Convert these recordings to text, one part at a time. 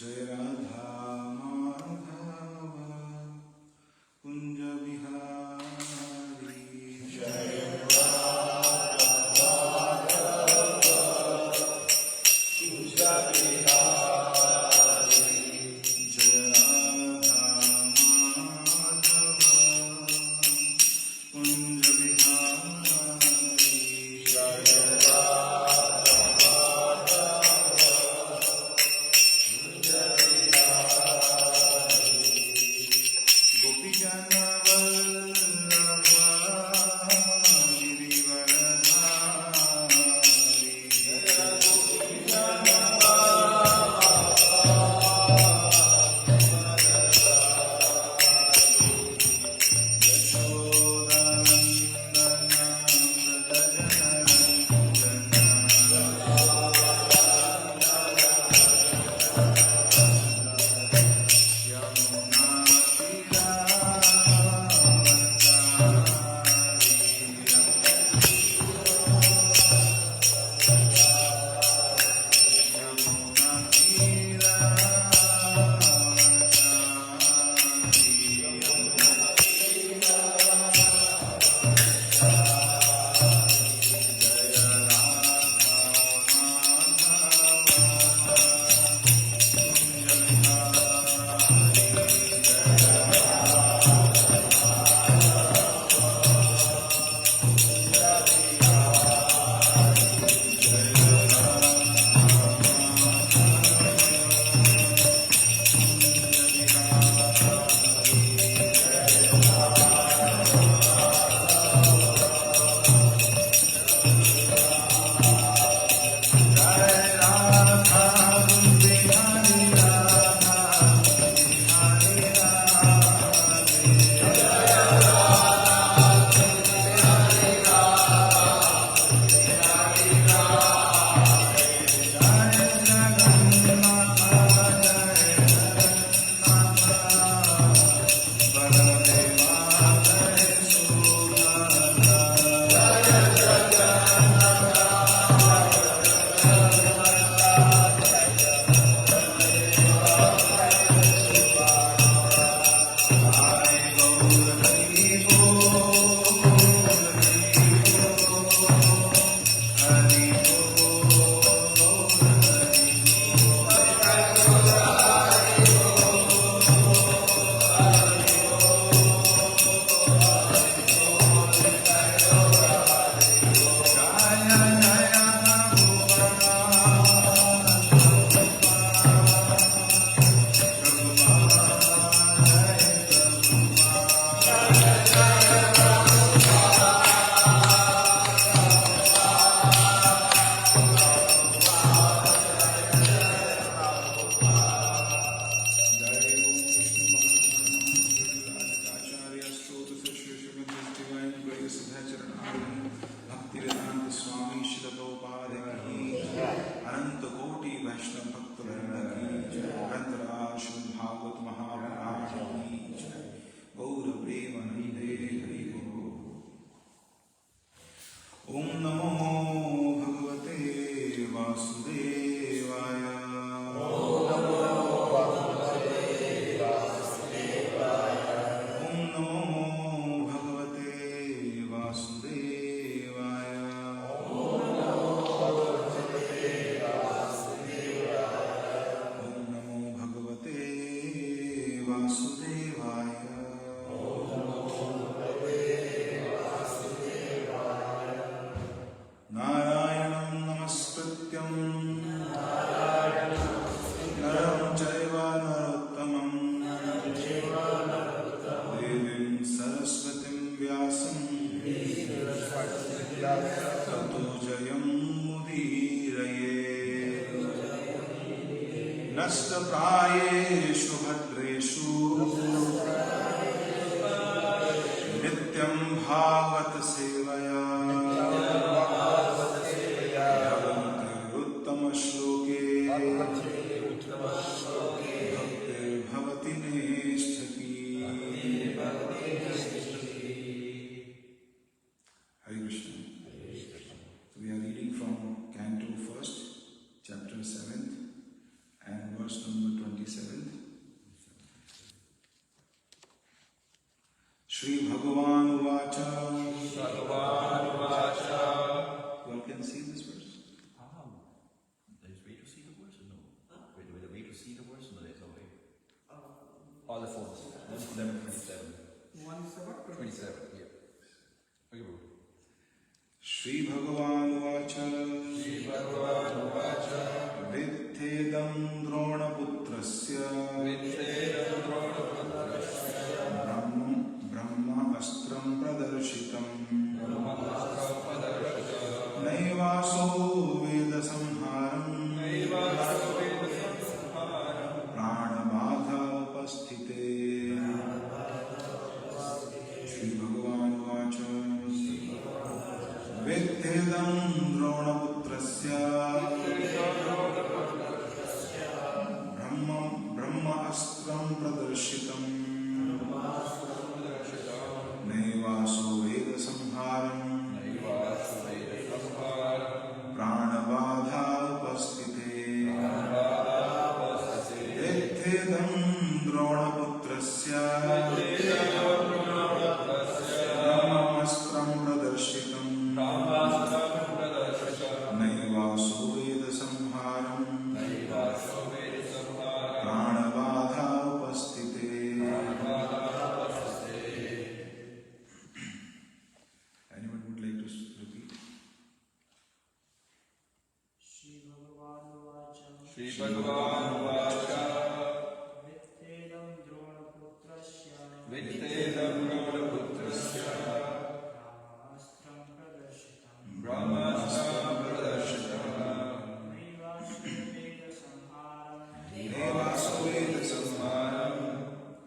Jai Radha Madhava Kunja Bihari Jai Shrimadbhagavatam Maharaj Ki Jai. Gaura Premanande Hari Guru. Om Namo Bhagavate Vasudevaya. Om Namo Bhagavate Vasudevaya. Om Namo Bhagavate Vasudevaya. Om Namo Bhagavate Vasudevaya. Om Namo Bhagavate Vasudevaya. Om Namo Bhagavate Vasudevaya. Narayanam Namaskrityam Naram Chaiva Narottamam Devim Saraswatim Vyasam Tato Jayam Mudiraye Nasta Prayeshu Bhadreshu Nityam Bhagavata Sevaya Uttama Shloke Bhakti Bhavati Nesthaki. Hare Krishna. So we are reading from Canto 1st, chapter 7th, and verse number 20. Bhagavan Vacha. Bhagavan Vacha. You all can see this verse? There's a way to see the words or no? Wait, a way to see the words or no? There's no way. All the phones. 27. 27, yeah. Okay, bro. Shri Bhagavan Vacha. Shri Bhagavan Vacha. Vittedam Drona Putrasya. Vittedam Drona Putrasya. Brahma Astram Pradarshitam. Brahmastra Pradarshita. Naivaso Veda Samharam. Naivaso Veda Samharam. Pranabadha Upasthite. Shri Bhagavan Vacha. Vittedam Drona Putrasya. Brahma Astram Pradarshitam. Naivaso Veda Samharam. Pranabadha Upasthite. Vittedam Drona Putrasya. Brahmastram Pradarshitam. Naivaso Veda Samharam. Pranabadha Upasthite. Anyone would like to repeat? Shri Bhagavan Vacha. Shri Bhagavan Vacha. Vittedam Drona Putrasya. Vittedam Drona Putrasya. Brahmastram Pradarshita. Brahmastra Pradarshita. Naivaso Veda Samharam. Naivaso Veda Samharam.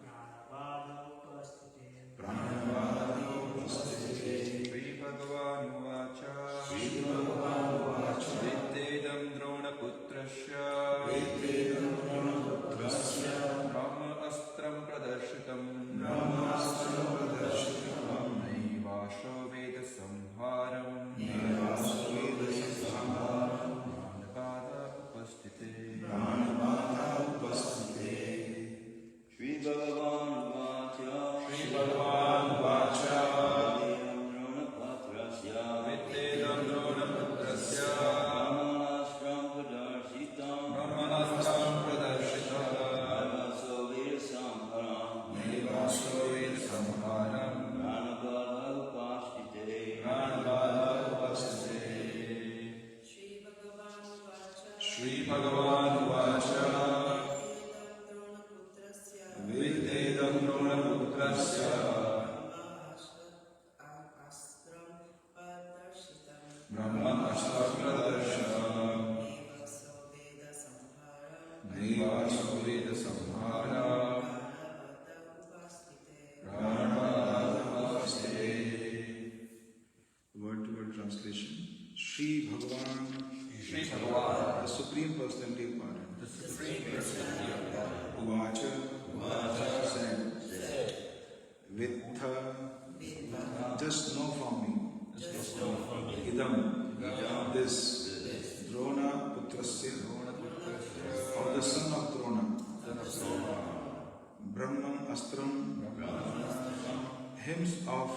Pranabadha Upasthite. Pranabadha Upasthite. Shri Bhagavan Vacha. Shri Bhagavan Vacha. Vittedam Drona Putrasya. Vittedam Drona Putrasya. Brahma Astram Pradarshita. Brahmastra Pradarshitam. Naivaso Veda Samharam. Naivaso Veda Samharam. Pranabadha Upasthite. Pranabadha Upasthite. Shri Bhagavan Vacha. Shri Bhagavan Vacha. Vittedam Drona Putrasya. Vittedam Drona Putrasya. Brahmanastram Pradarshita. Brahmanastram Pradarshita. Naivaso Veda Samharam. Naivaso Veda Samharam. Pranabadha Upasthite. Pranabadha Upasthite. Shri Bhagavan Vacha. Shri Bhagavan Vacha. Vittedam Drona Putrasya. Vittedam Drona Putrasya. Astram Pradarshita. Brahmastra Pradarshita. Naivaso Veda Samharam. Naivaso Veda Samharam. Pranabadha Upasthite. Pranabadha Upasthite. Word-to-word translation. Shri Bhagavan, Shri Bhagavan, the Supreme Personality of Godhead, the Supreme Personality of God, Vacha, said, Vittha, just know from me, Idam, this, Drona Putrasya, of the son of Drona, Brahman Astram, hymns of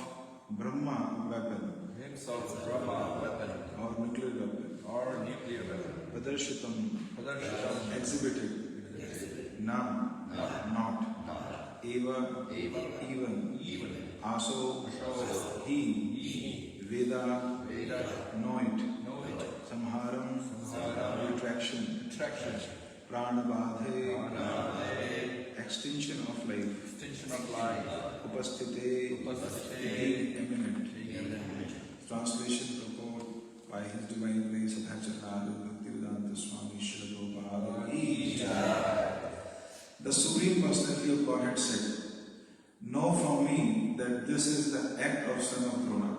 Brahma weapon, hymns of Brahma weapon, or nuclear weapon, or nuclear weapon, Pradarshitam, Pradarshita, exhibited, Nam, not, Eva, even, Aso, he, Veda, know it, Samharam, retraction, Pranabadhe, extinction of life, Upasthite, being eminent. Translation purport by His Divine Grace Adhacharya Bhaktivedanta Swami Srila Prabhupada. The Supreme Personality of Godhead said, know from me that this is the act of Son of Drona.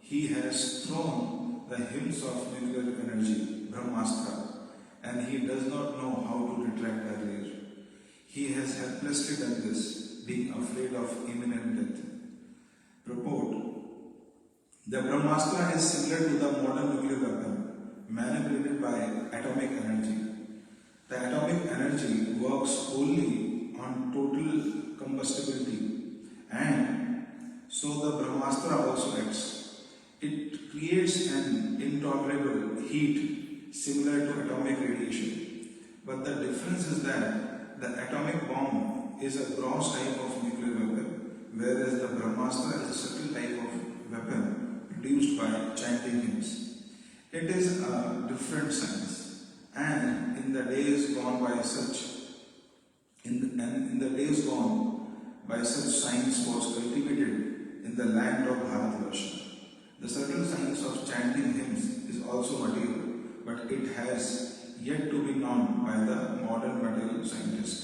He has thrown the hymns of nuclear energy, Brahmastra, and he does not know how to retract earlier. He has helplessly done this, being afraid of imminent death. Purport. The Brahmastra is similar to the modern nuclear weapon, manipulated by atomic energy. The atomic energy works wholly on total combustibility and so the Brahmastra also acts. It creates an intolerable heat similar to atomic radiation. But the difference is that the atomic bomb is a gross type of nuclear weapon, whereas the Brahmastra is a subtle type of weapon produced by chanting hymns. It is a different science, and in the days gone by such science was cultivated in the land of Bharatvarsha. The subtle science of chanting hymns is also material, but it has yet to be known by the modern material scientist.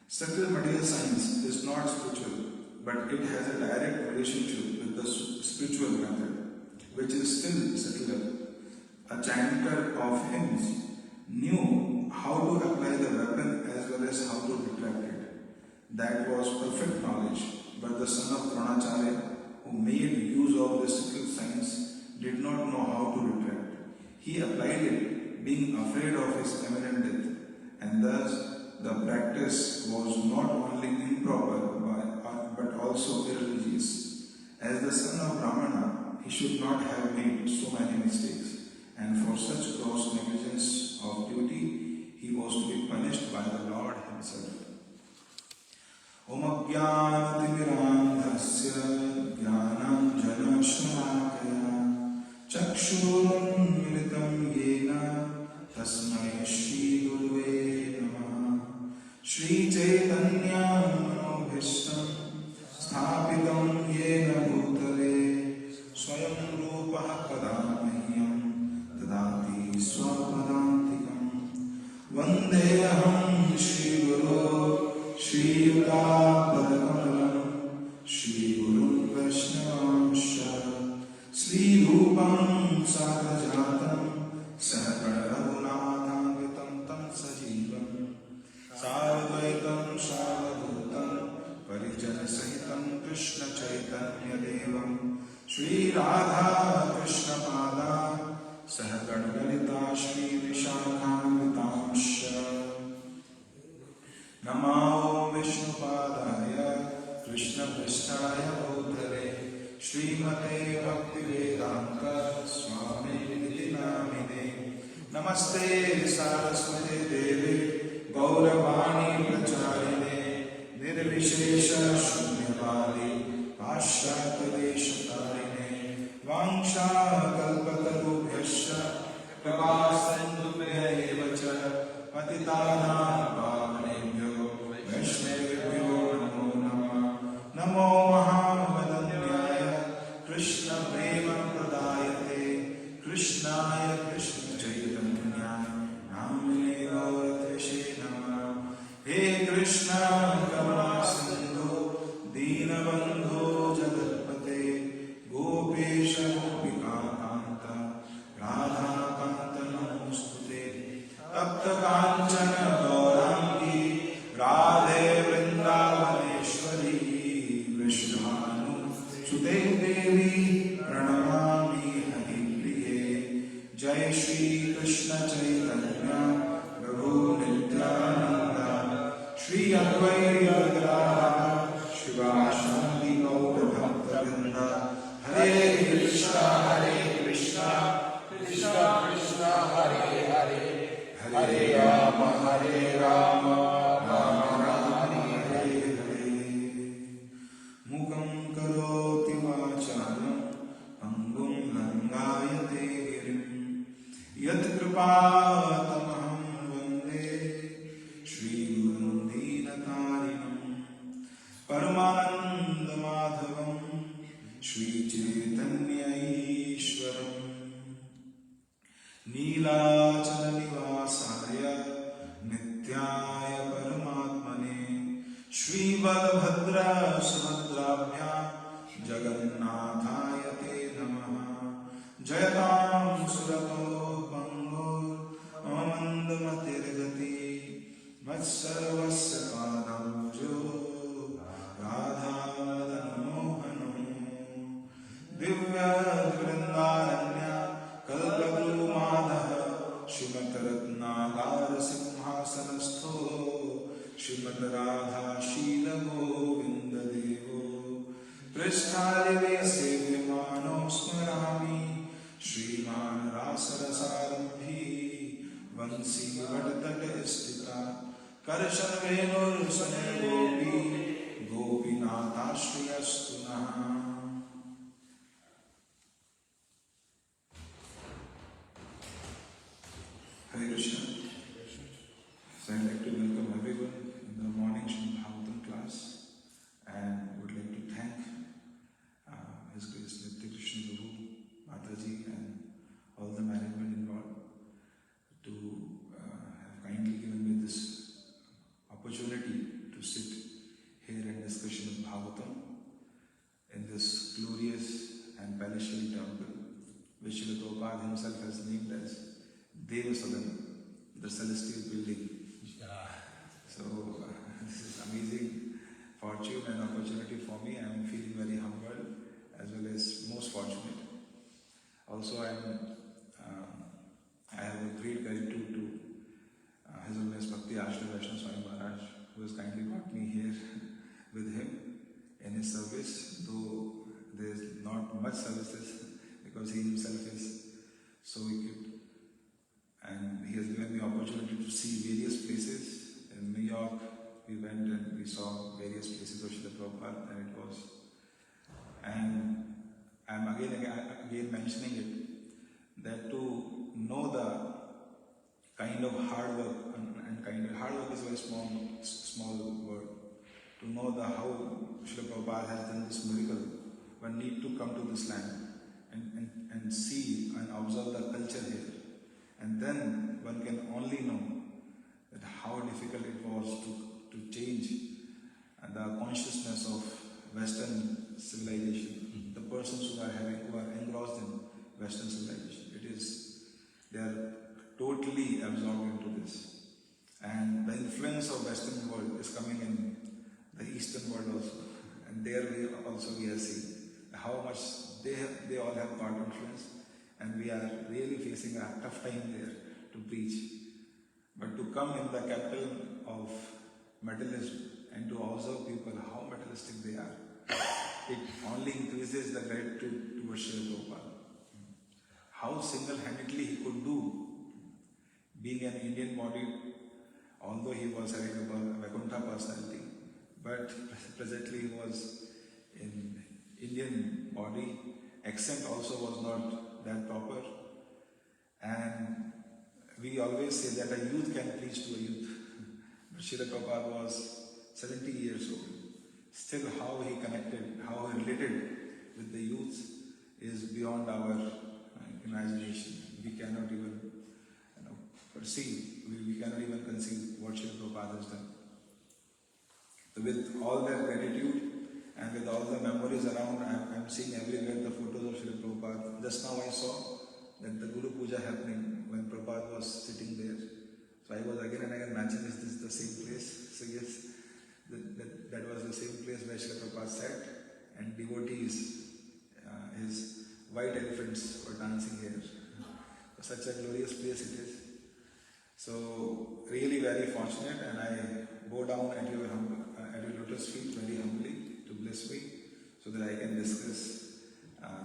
Subtle material science is not spiritual, but it has a direct relationship with the spiritual method, which is still subtler. A chanter of hymns knew how to apply the weapon as well as how to retract it. That was perfect knowledge, but the son of Dronacharya, who made use of this subtle science, did not know how to retract. He applied it, being afraid of his imminent death, and thus the practice was not only improper but also irreligious. As the son of Brahmana, he should not have made so many mistakes, and for such gross negligence of duty, he was to be punished by the Lord himself. Om Ajnanatirmirandhasya Jnananjanashalakaya Chakshurunmilitam Yena Tasmai Shri Gurave Namaha Shri Chaitanya Manobhishtam Sthapitam Yena Bhutale Swayam Rupaha Kadamahyam Tadati Swapadantikam Vandeham Shri Guru Shri Yudapadakamalam Shri Guru Vaishnavamsha Sri Rupam Sarajatam Sahakarahunathanvitam Tam Sajivam Sarvaitam Sarvabhutam Parijana Sahitam Krishna Chaitanya Devam Shri Radha Krishna Pada Sahakargalita Shri Vishakhamvitamsha Namo Vishnupadaya Krishna Prishtaya Bhutale Srimate Bhaktivedanta Swami Niti Namine Namaste Saraswate Devi Gauravani Pracharine Nirvishesha Shunyavadi Pashyatadeshatarine Vangsha Kalpatarubhyascha Prabhasandubhya evacha Patitanam Pavanebhyo Vaishnavibhyo Namo Namah Namo Mahavadanyaya Krishna Prema Pradayate Krishnaya Krishna Chaitanya Namine Gaurateshe Namah He Krishna Karuna Sindhu Dinabandhu Jagatpate Gopesha Gopika Kanta Radha Kanta Namostute Tapta Kanchana Gaurangi Radhe Vrindavaneshwari Vishnanu Sute Devi Pranamami Haripriye Jai Shri Krishna Chaitanya Prabhu Nityananda Shri Advaita Gadadhara Shivashanti Gaura Bhakta Hare Krishna Krishna Krishna Hare Hare Hare Rama Rama Rama Hare Hare Mukam karoti vachalam Pangum langayate girim Yat kripatamaham vande Shri Gurum Dinatarinam Paramananda Madhavam Shri Chaitanya Ishwaram Neelachala Nivasaya Nityaya Paramatmane Shri Balabhadra Subhadrabhya Jagannathaya Te Namaha Jayatam Surato Pangor Amandamatirgati Matsarvasya Padamjo Radha Mohanam Divya Vrindaranya Kalpaguru Madha Shrimataratnagar Simhasanastho Shrimad Radha Shila Govinda Devo पृष्ठालिवे सेव्यमानो स्मरामि श्रीमान रासरसारम्भी वंशी वटतट स्थिता करशन वेणुर्सने गोपी गोपीनाथाश्रयस्तु नः. Hare Krishna. So I'd like to welcome everyone in the morning Shrimadbhagavatam class and would like to thank His Grace Nitya Krishna Prabhu, Mataji and all the management involved to have kindly given me this opportunity to sit here and discuss Bhagavatam in this glorious and palatial temple which Srila Prabhupada himself has named as Devotional, the celestial building. So this is amazing fortune and opportunity for me. I am feeling very humble as well as most fortunate. Also I have a great gratitude to His Holiness Bhakti Ashram Vaishnava Swami Maharaj, who has kindly brought me here with him in his service, though there is not much services because he himself is so equipped. And he has given me opportunity to see various places. In New York, we went and we saw various places of Srila Prabhupada, and it was. And I'm again mentioning it, that to know the kind of hard work, and hard work is a very small word. To know how Srila Prabhupada has done this miracle, one need to come to this land and see and observe the culture here. And then one can only know that how difficult it was to change the consciousness of Western civilization. The persons who are engrossed in Western civilization, they are totally absorbed into this. And the influence of Western world is coming in the Eastern world also. And there we are seeing how much they all have got influence. And we are really facing a tough time there to preach. But to come in the capital of materialism and to observe people how materialistic they are, it only increases the gratitude towards Srila Prabhupada. How single-handedly he could do, being an Indian body, although he was having a Vaikuntha personality, but presently he was in Indian body. Accent also was not that proper, and we always say that a youth can preach to a youth, but Srila Prabhupada was 70 years old. Still how he connected, how he related with the youth is beyond our imagination. We cannot even perceive, we cannot even conceive what Srila Prabhupada has done. So with all their gratitude and with all the memories around, I'm seeing everywhere the photos of Srila Prabhupada. Just now I saw that the Guru Puja happening when Prabhupada was sitting there. So I was again and again matching, is this the same place? So yes, that was the same place where Srila Prabhupada sat, and devotees, his white elephants were dancing here. Such a glorious place it is. So really very fortunate, and I bow down at your lotus feet very humbly to bless me, so that I can discuss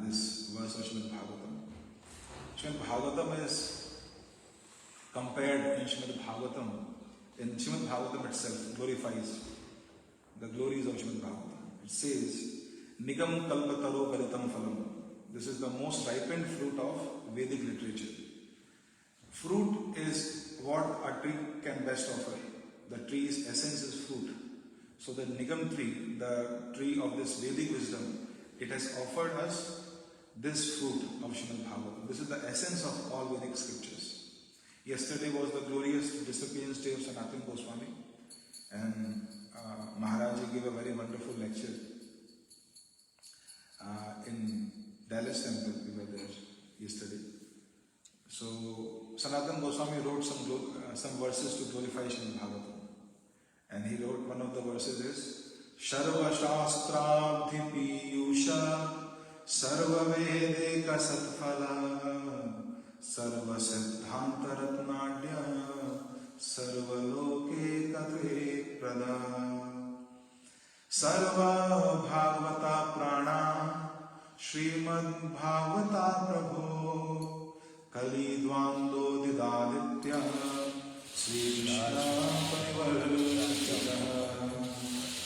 this verse of Shrimadbhagavatam. Shrimadbhagavatam is compared in Shrimadbhagavatam. In Shrimadbhagavatam itself glorifies the glories of Shrimadbhagavatam. It says, Nigam kalpataro paritam phalam. This is the most ripened fruit of Vedic literature. Fruit is what a tree can best offer. The tree's essence is fruit. So the Nigam tree, the tree of this Vedic wisdom, it has offered us this fruit of Shrimadbhagavatam. This is the essence of all Vedic scriptures. Yesterday was the glorious disappearance day of Sanatana Goswami, and Maharaji gave a very wonderful lecture in Dallas Temple. We were there yesterday. So Sanatana Goswami wrote some verses to glorify Shrimadbhagavatam. And he wrote, one of the verses is, Sharva Shastrabdhi Piyusha Sarva Vedeka Satphala Sarva Siddhanta Ratnadya Sarva Loke Katre Prada. Sarva Bhagavata Prana Shrimadbhagavata Prabho Kali Dvando Didaditya Sri Krishna Parivartita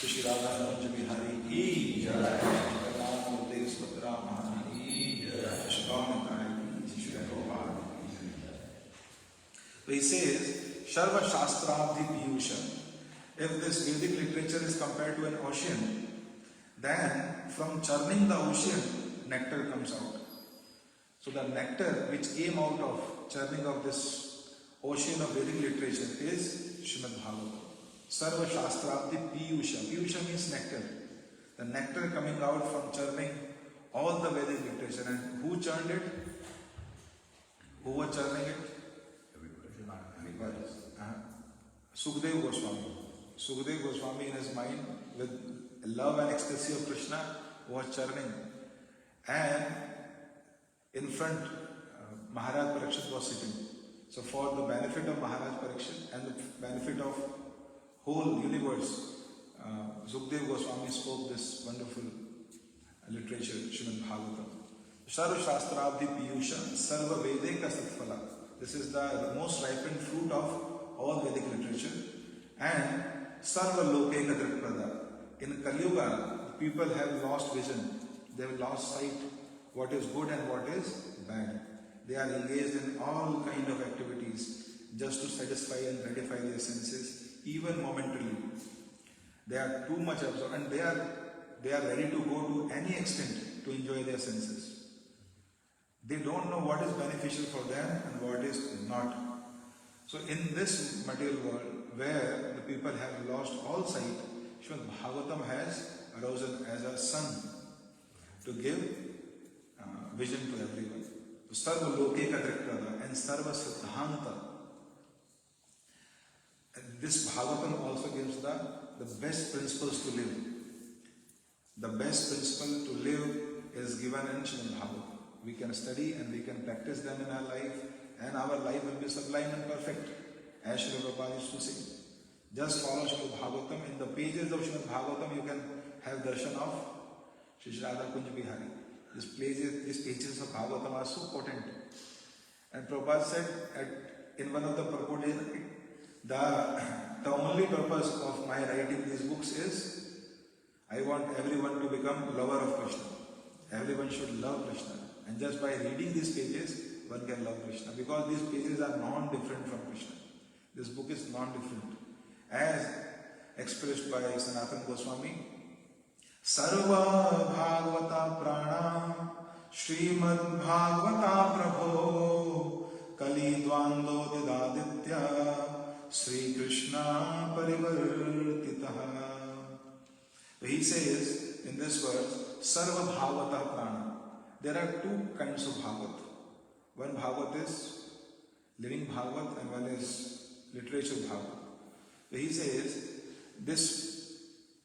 Shri Radha Kunja Bihari Ki Jai Jagannath Murti Subhadra Mahani Ki Jai Shri Gauritai Ki Shri Prabhupada Ki Jai. So he says Sharva Shastrabdhi Piyusha. If this Vedic literature is compared to an ocean, then from churning the ocean, nectar comes out. So the nectar which came out of churning of this ocean of Vedic literature is Shrimadbhagavatam. Sarva Shastrabdi Piyusha. Piyusha means nectar. The nectar coming out from churning all the Vedic literature. And who churned it? Who was churning it? Everybody. Sukdev Goswami. Sukdev Goswami in his mind with love and ecstasy of Krishna was churning. And in front Maharaj Parikshit was sitting. So for the benefit of Maharaj Parikshit and the benefit of whole universe, Sukdev Goswami spoke this wonderful literature, Shrimadbhagavatam. Sarva Shastrabdhi Piyusha Sarva Vedeka Satphala. This is the most ripened fruit of all Vedic literature. And Sarva Lokeka Drikprada. In Kali Yuga, people have lost vision. They have lost sight. What is good and what is bad. They are engaged in all kind of activities just to satisfy and gratify their senses, even momentarily. They are too much absorbed and they are ready to go to any extent to enjoy their senses. They don't know what is beneficial for them and what is not. So in this material world where the people have lost all sight, Srimad Bhagavatam has arisen as a sun to give vision to everyone. Sarva Lokeka Drikprada and Sarva Siddhanta. This Bhagavatam also gives the best principles to live. The best principle to live is given in Srimad Bhagavatam. We can study and we can practice them in our life, and our life will be sublime and perfect. As Srila Prabhupada used to say, just follow Srimad Bhagavatam. In the pages of Srimad Bhagavatam, you can have darshan of Shri Radha Kunja Bihari. These pages of Bhagavatam are so potent. And Prabhupada said in one of the purports, the only purpose of my writing these books is, I want everyone to become lover of Krishna. Everyone should love Krishna. And just by reading these pages, one can love Krishna. Because these pages are non-different from Krishna. This book is non-different. As expressed by Sanatana Goswami, Sarva Bhagavata Prana Shrimad Bhagavata Prabho Kali Dvando Didaditya Sri Krishna Parivartita. He says in this verse, Sarva Bhagavata Prana. There are two kinds of Bhagavat. One Bhagavat is living Bhagavat and one is literature Bhagavat. He says this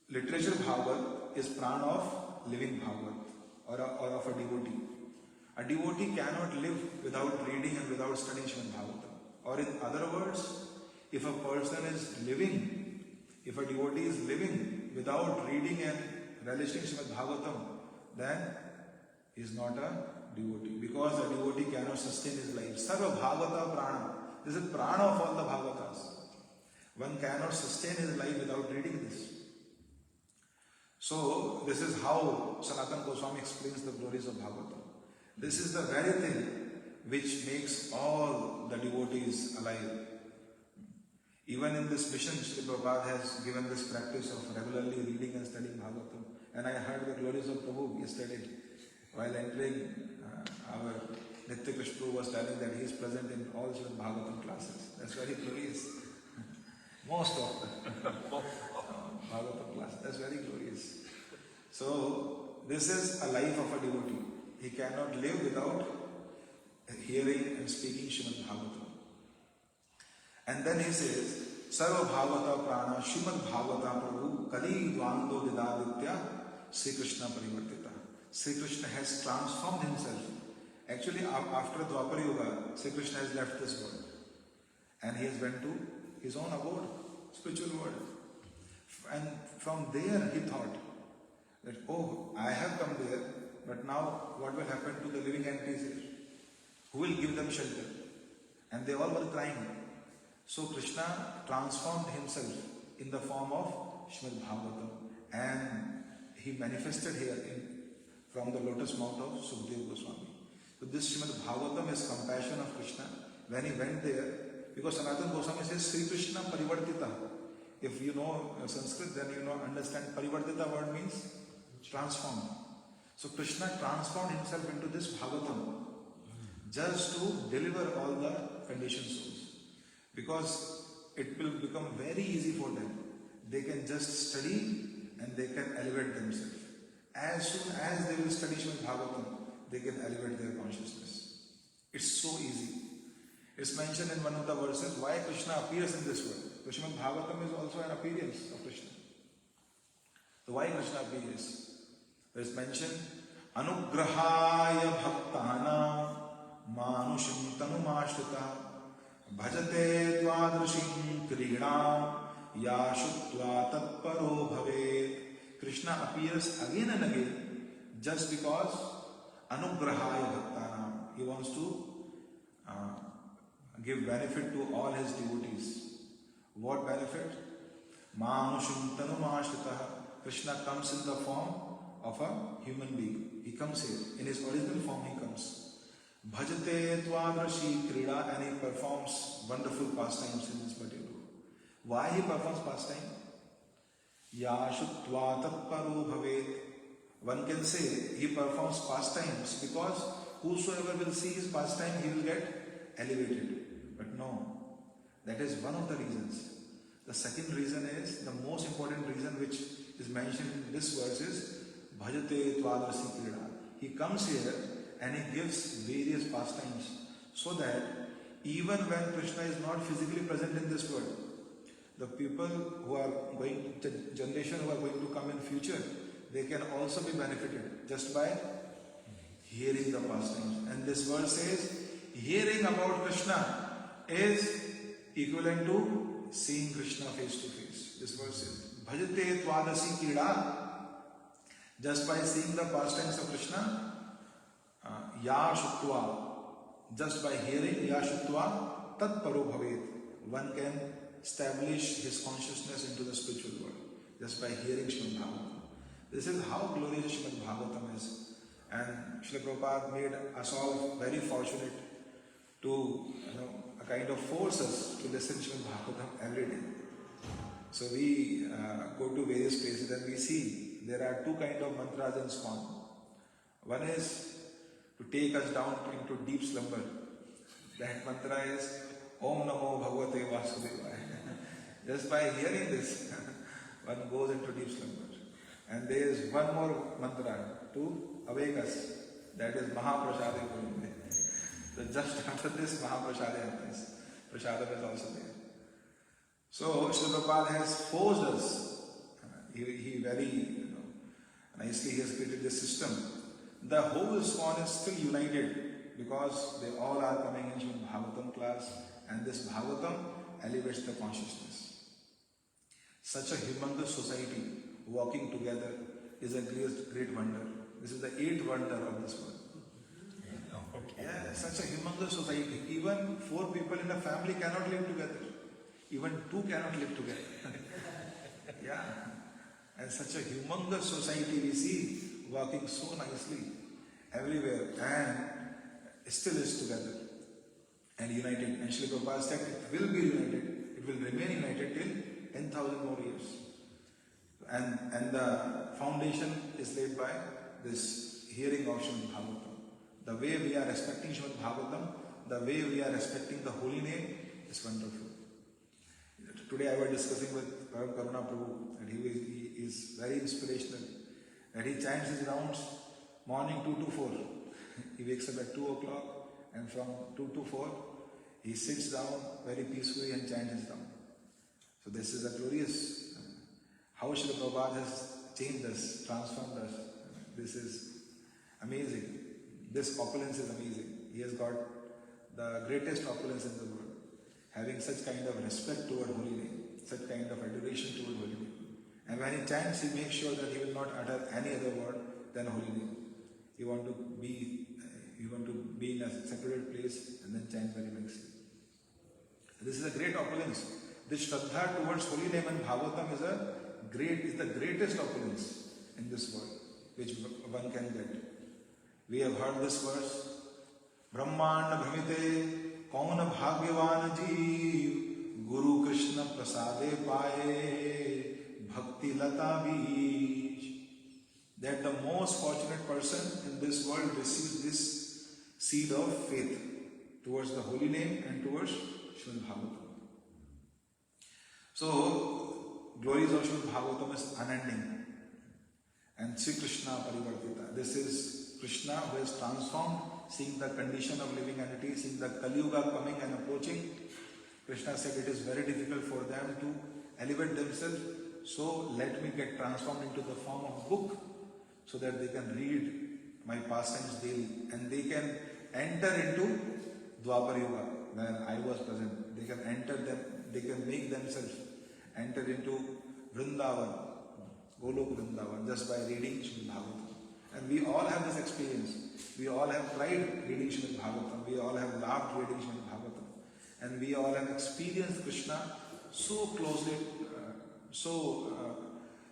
literature Bhagavat is prana of living Bhagavat or of a devotee. A devotee cannot live without reading and without studying Srimad Bhagavatam. Or in other words, if a person is living, if a devotee is living without reading and relishing Srimad Bhagavatam, then he is not a devotee. Because a devotee cannot sustain his life. Sarva Bhagavata Prana. This is prana of all the Bhagavatas. One cannot sustain his life without reading this. So, this is how Sanatana Goswami explains the glories of Bhagavatam. This is the very thing which makes all the devotees alive. Even in this mission, Sri Prabhupada has given this practice of regularly reading and studying Bhagavatam. And I heard the glories of Prabhu yesterday. While entering our Nitya Krishna was telling that he is present in all Srimad Bhagavatam classes. That's very glorious. Most of them. Bhagavatam class. That's very glorious. So, this is a life of a devotee. He cannot live without hearing and speaking Srimad Bhagavatam. And then he says, Sarva Bhagavata Prana Srimad Bhagavata Prabhu Kali Dvando Didaditya Sri Krishna Parivartita. Sri Krishna has transformed himself. Actually, after Dwapara Yuga, Sri Krishna has left this world. And he has went to his own abode, spiritual world. And from there he thought that, oh, I have come there, but now what will happen to the living entities here? Who will give them shelter? And they all were crying. So Krishna transformed himself in the form of Shrimadbhagavatam, and he manifested here from the lotus mouth of Sukadeva Goswami. So this Shrimadbhagavatam is compassion of Krishna. When he went there, because Sanatana Goswami says Sri Krishna Parivartita. If you know Sanskrit, then you know, understand Parivartita word means transformed. So Krishna transformed himself into this Bhagavatam just to deliver all the conditioned souls. Because it will become very easy for them. They can just study and they can elevate themselves. As soon as they will study Srimad Bhagavatam, they can elevate their consciousness. It's so easy. It's mentioned in one of the verses why Krishna appears in this world. So Srimad Bhagavatam is also an appearance of Krishna. So why Krishna appears? It's mentioned, Anugrahaya Bhaktana Manushim Tanumashita Bhajate Dvadrashim Krina Yashutva Tatparo Bhavet. Krishna appears again and again just because Anugrahaya Bhaktana. He wants to give benefit to all his devotees. What benefit? Manushim Tanumashita. Krishna comes in the form of a human being. He comes here. In his original form he comes. Bhajate Tvadrashi Krida, and he performs wonderful pastimes in this material world. Why he performs pastime? Yashutva Tatparo Bhavet. One can say he performs pastimes because whosoever will see his pastime, he will get elevated. But no, that is one of the reasons. The second reason is, the most important reason which is mentioned in this verse is Bhajate Tvadrashi Krida. He comes here and he gives various pastimes so that even when Krishna is not physically present in this world, the people who are going, the generation who are going to come in future, they can also be benefited just by hearing the pastimes. And this verse says, hearing about Krishna is equivalent to seeing Krishna face to face. This verse says, Bhajate Tvadrashi Krida. Just by seeing the pastimes of Krishna, Yashutva, just by hearing Yashutva, Tatparo Bhavet, one can establish his consciousness into the spiritual world, just by hearing Srimad Bhagavatam. This is how glorious Srimad Bhagavatam is. And Srila Prabhupada made us all very fortunate to, kind of force us to listen to Srimad Bhagavatam every day. So we go to various places and we see there are two kinds of mantras in ISKCON. One is to take us down into deep slumber. That mantra is Om Namo Bhagavate Vasudevaya. Just by hearing this, one goes into deep slumber. And there is one more mantra to awake us. That is Mahaprasade Purinde. So just after this, Mahaprasade happens. Prasadam is also there. So Srila Prabhupada has forced us. He very nicely has created this system. The whole ISKCON is still united because they all are coming into Bhagavatam class, and this Bhagavatam elevates the consciousness. Such a humongous society walking together is a great wonder. This is the 8th wonder of this world. Yeah, such a humongous society. Even 4 people in a family cannot live together. Even 2 cannot live together. Yeah. And such a humongous society we see working so nicely everywhere and still is together and united. And Srila Prabhupada said it will be united, it will remain united till 10,000 more years. And the foundation is laid by this hearing of Srimad Bhagavatam. The way we are respecting Srimad Bhagavatam, the way we are respecting the holy name is wonderful. Today I was discussing with Param Karuna Prabhu, and he is very inspirational. And he chants his rounds morning 2 to 4. He wakes up at 2 o'clock, and from 2 to 4 he sits down very peacefully and chants his round. So this is a glorious how Srila Prabhupada has changed us, transformed us. This is amazing. This opulence is amazing. He has got the greatest opulence in the world. Having such kind of respect toward holy name, such kind of adoration toward holy name. And when he chants, he makes sure that he will not utter any other word than holy name. You want to be in a separated place and then chant very nicely. This is a great opulence. This Shraddha towards holy name and Bhagavatam is the greatest opulence in this world, which one can get. We have heard this verse. Brahmanda Brahmite Kauna Bhagyavan Jeev Guru Krishna Prasade Paye Bhakti Lata Bij. That the most fortunate person in this world receives this seed of faith towards the holy name and towards Shrimad Bhagavatam. So, glories of Shrimad Bhagavatam is unending. And Sri Krishna Parivartita. This is Krishna who has transformed, seeing the condition of living entity, seeing the Kali Yuga coming and approaching. Krishna said it is very difficult for them to elevate themselves. So let me get transformed into the form of book so that they can read my pastimes daily and they can enter into Dwapar Yuga where I was present. They can enter them, they can make themselves enter into Vrindavan, Golok Vrindavan, just by reading Shrimad Bhagavatam. And we all have this experience. We all have tried reading Shrimad Bhagavatam. We all have loved reading Shrimad Bhagavatam. And we all have experienced Krishna so closely,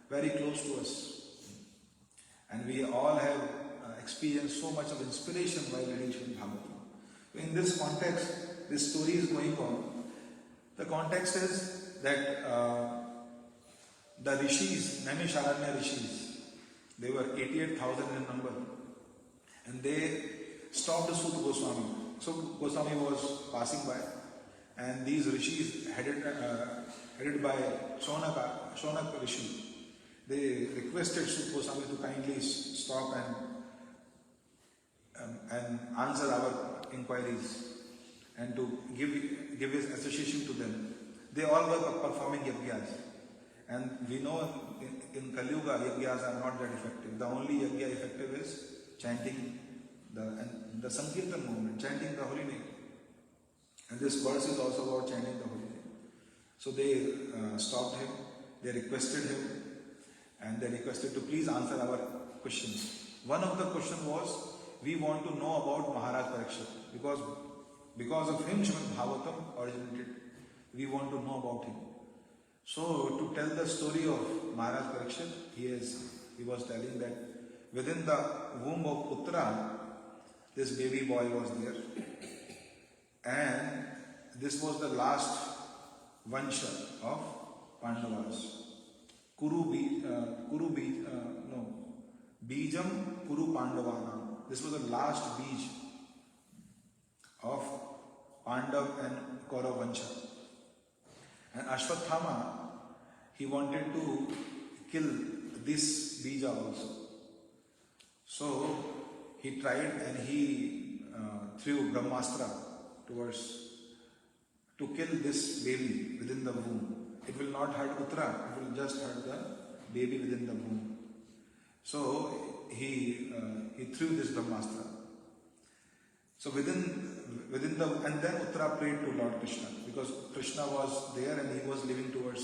very close to us. And we all have experienced so much of inspiration while reading Shrimad Bhagavatam. So in this context, this story is going on. The context is that the rishis, Naimisharanya rishis, they were 88,000 in number. And they stopped Sut Goswami. So Goswami was passing by. And these rishis, headed by Shonak Rishi, they requested Sut Goswami to kindly stop and answer our inquiries and to give his association to them. They all were performing yajnas. And we know in Kali Yuga, yajnas are not that effective. The only yajna effective is chanting the Sankirtan movement, chanting the holy name. And this verse is also about chanting the holy name. So they stopped him, they requested him, and they requested to please answer our questions. One of the questions was, we want to know about Maharaj Parikshit, because of him Shrimad Bhagavatam originated. We want to know about him. So to tell the story of Maharaj Parikshit, he was telling that within the womb of Putra, this baby boy was there. And this was the last Vansha of Pandavas. Bijam Kuru Pandavana. This was the last Bij of Pandav and Kaurav Vansha. And Ashwathama, he wanted to kill this Bija also. So he tried and he threw Brahmastra to kill this baby within the womb. It will not hurt Putra, it will just hurt the baby within the womb. So he threw this Brahmastra. So and then Uttara prayed to Lord Krishna, because Krishna was there and he was living towards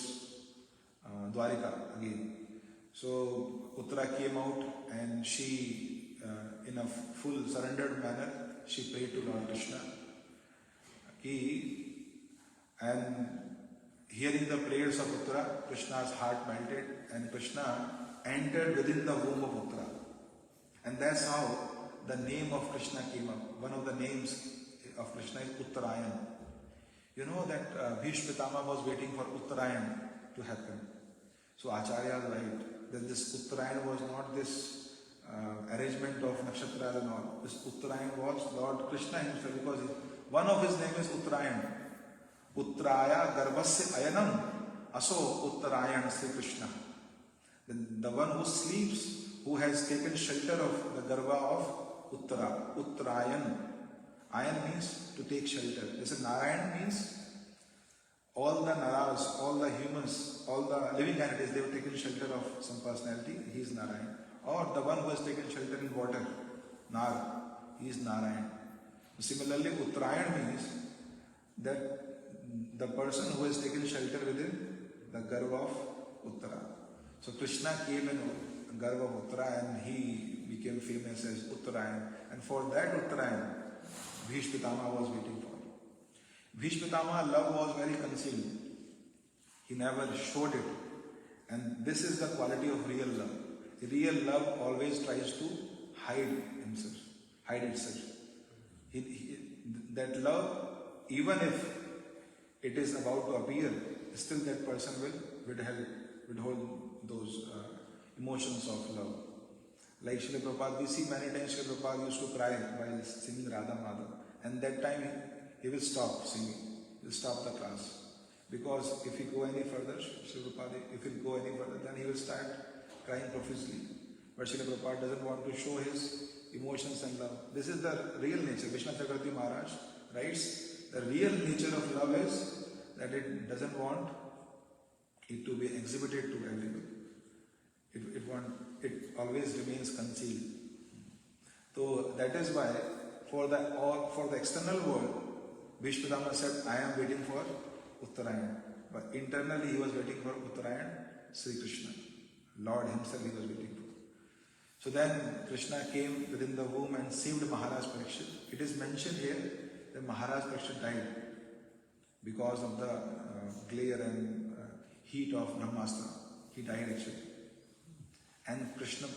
Dwarika again. So Uttara came out and she, in a full surrendered manner, she prayed to Lord Krishna. And hearing the prayers of Uttara, Krishna's heart melted and Krishna entered within the womb of Uttara. And that's how the name of Krishna came up. One of the names of Krishna is Uttarayan. You know that Bhishma Pitama was waiting for Uttarayan to happen. So Acharya is right that this Uttarayan was not this arrangement of nakshatras and all. This Uttarayan was Lord Krishna himself, because one of his name is Uttarayan. Uttaraya Garbhasya Ayanam Aso Uttarayan Sri Krishna. The one who sleeps, who has taken shelter of the Garbha of Uttara, Uttarayan. Ayan means to take shelter. This is Narayan means all the Naras, all the humans, all the living entities, they have taken shelter of some personality. He is Narayan. Or the one who has taken shelter in water, Nar, he is Narayan. Similarly, Uttarayan means that the person who has taken shelter within the Garbha of Uttara. So Krishna came in garb of Uttarayan, he became famous as Uttarayan, and for that Uttarayan, Bhishma Pitamaha was waiting for. Bhishma Pitamaha's love was very concealed. He never showed it. And this is the quality of real love. Real love always tries to hide himself, hide itself. That love, even if it is about to appear, still that person will withhold those emotions of love. Like Srila Prabhupada, we see many times Srila Prabhupada used to cry while singing Radha Madhav. And that time he will stop singing, he will stop the class. Because if he go any further, Srila Prabhupada, if he go any further, then he will start crying profusely. But Srila Prabhupada doesn't want to show his emotions and love. This is the real nature. Krishna Maharaj writes, the real nature of love is that it doesn't want it to be exhibited to everyone. It always remains concealed. So that is why for the external world, Bhishma Pitamaha said, I am waiting for Uttarayan. But internally he was waiting for Uttarayan, Sri Krishna. Lord himself he was waiting for. So then Krishna came within the womb and saved Maharaj Parikshit. It is mentioned here that Maharaj Parikshit died because of the glare and heat of Brahmastra. He died actually. And Krishna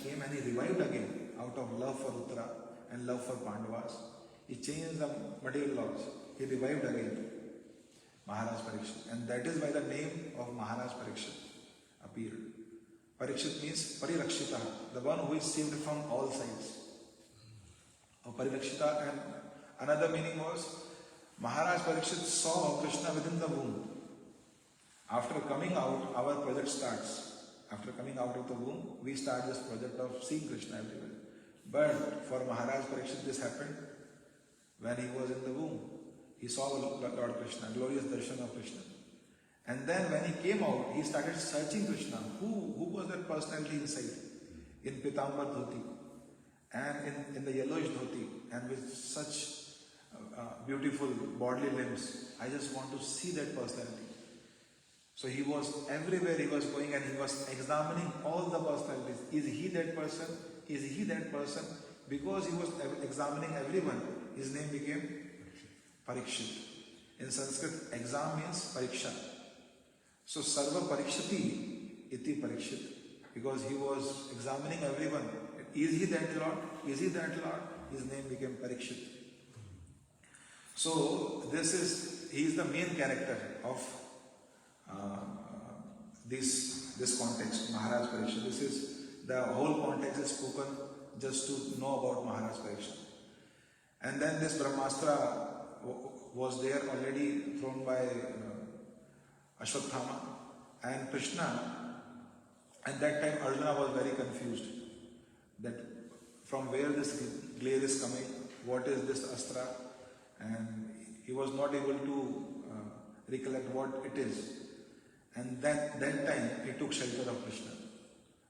came and he revived again out of love for Uttara and love for Pandavas. He changed the material laws. He revived again Maharaj Parikshit. And that is why the name of Maharaj Parikshit appeared. Parikshit means Parirakshita, the one who is saved from all sides. Parirakshita, and another meaning was Maharaj Parikshit saw Krishna within the womb. After coming out, our project starts. After coming out of the womb, we start this project of seeing Krishna everywhere. But for Maharaj Parikshit, this happened when he was in the womb. He saw Lord Krishna, glorious darshan of Krishna. And then when he came out, he started searching Krishna. Who was that personality inside? In Pitambar dhoti and in the yellowish dhoti and with such beautiful bodily limbs. I just want to see that personality. So he was everywhere he was going and he was examining all the personalities. Is he that person? Is he that person? Because he was examining everyone, his name became Parikshit. In Sanskrit, exam means pariksha. So Sarva Parikshati iti Parikshit. Because he was examining everyone. Is he that Lord? Is he that Lord? His name became Parikshit. So he is the main character of this context, Maharaj Parikshit. This is the whole context is spoken just to know about Maharaj Parikshit. And then this Brahmastra was there already thrown by Ashwatthama and Krishna. At that time Arjuna was very confused that from where this glare is coming, what is this astra, and he was not able to recollect what it is. And that time he took shelter of Krishna.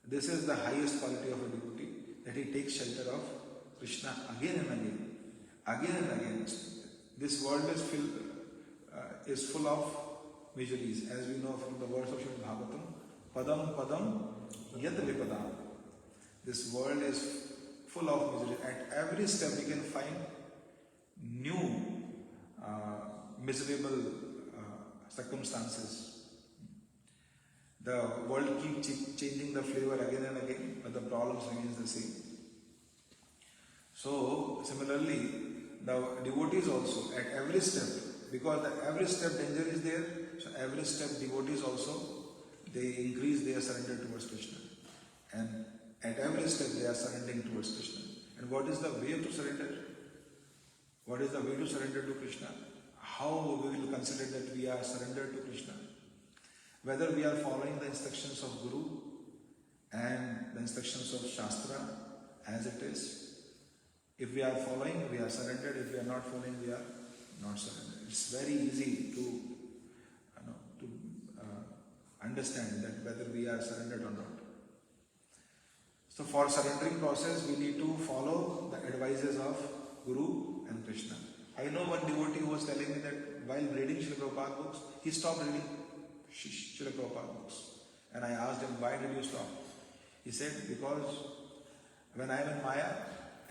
This is the highest quality of a devotee, that he takes shelter of Krishna again and again. Again and again. This world is full of miseries. As we know from the words of Shrimadbhagavatam, Padam Padam Yat Vipadam. This world is full of misery. At every step we can find new miserable circumstances. The world keeps changing the flavor again and again, but the problems remains the same. So similarly, the devotees also at every step, because at every step danger is there, so every step devotees also, they increase their surrender towards Krishna. And at every step they are surrendering towards Krishna. And what is the way to surrender? What is the way to surrender to Krishna? How we will consider that we are surrendered to Krishna? Whether we are following the instructions of Guru and the instructions of Shastra as it is. If we are following, we are surrendered. If we are not following, we are not surrendered. It's very easy to understand that whether we are surrendered or not. So for surrendering process, we need to follow the advices of Guru and Krishna. I know one devotee who was telling me that while reading Srila Prabhupada books, he stopped reading Srila Prabhupada books. And I asked him, why did you stop? He said, because when I am in Maya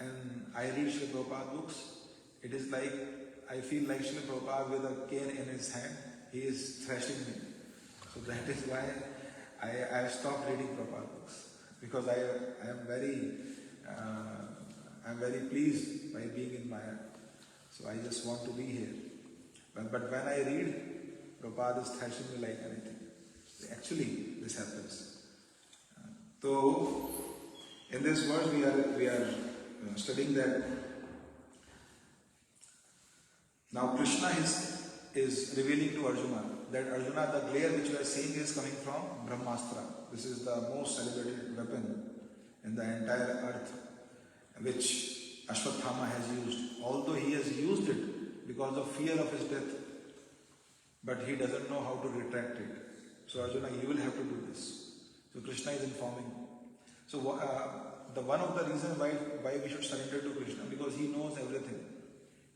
and I read Srila Prabhupada books, it is like I feel like Srila Prabhupada with a cane in his hand. He is thrashing me. So that is why I have stopped reading Prabhupada books. Because I am very pleased by being in Maya. So I just want to be here. But when I read, Prabhupada is thrashing me like anything. Actually, this happens. So, in this verse we are studying that now Krishna is revealing to Arjuna that Arjuna, the glare which you are seeing is coming from Brahmastra. This is the most celebrated weapon in the entire earth, which Ashwatthama has used. Although he has used it because of fear of his death, but he doesn't know how to retract it. So Arjuna, you will have to do this. So Krishna is informing. So the one of the reasons why we should surrender to Krishna, because he knows everything.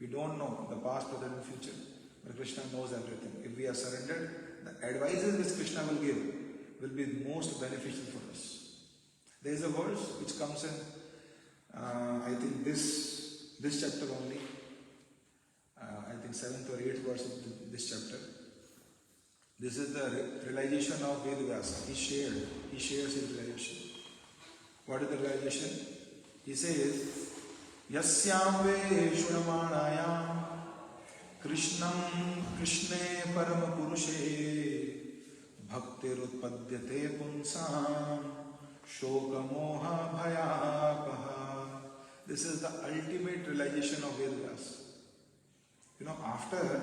We don't know the past, present and future, but Krishna knows everything. If we are surrendered, the advices which Krishna will give will be most beneficial for us. There is a verse which comes in, I think this chapter only, I think 7th or 8th verse of this chapter. This is the realization of Vedvyasa. He shares his realization. What is the realization? He says, Yasyam ve shunamanayam Krishnam Krishne param purushe bhaktir utpadyate punsam shoka moha bhayapaha. This is the ultimate realization of Vedvyasa. You know, after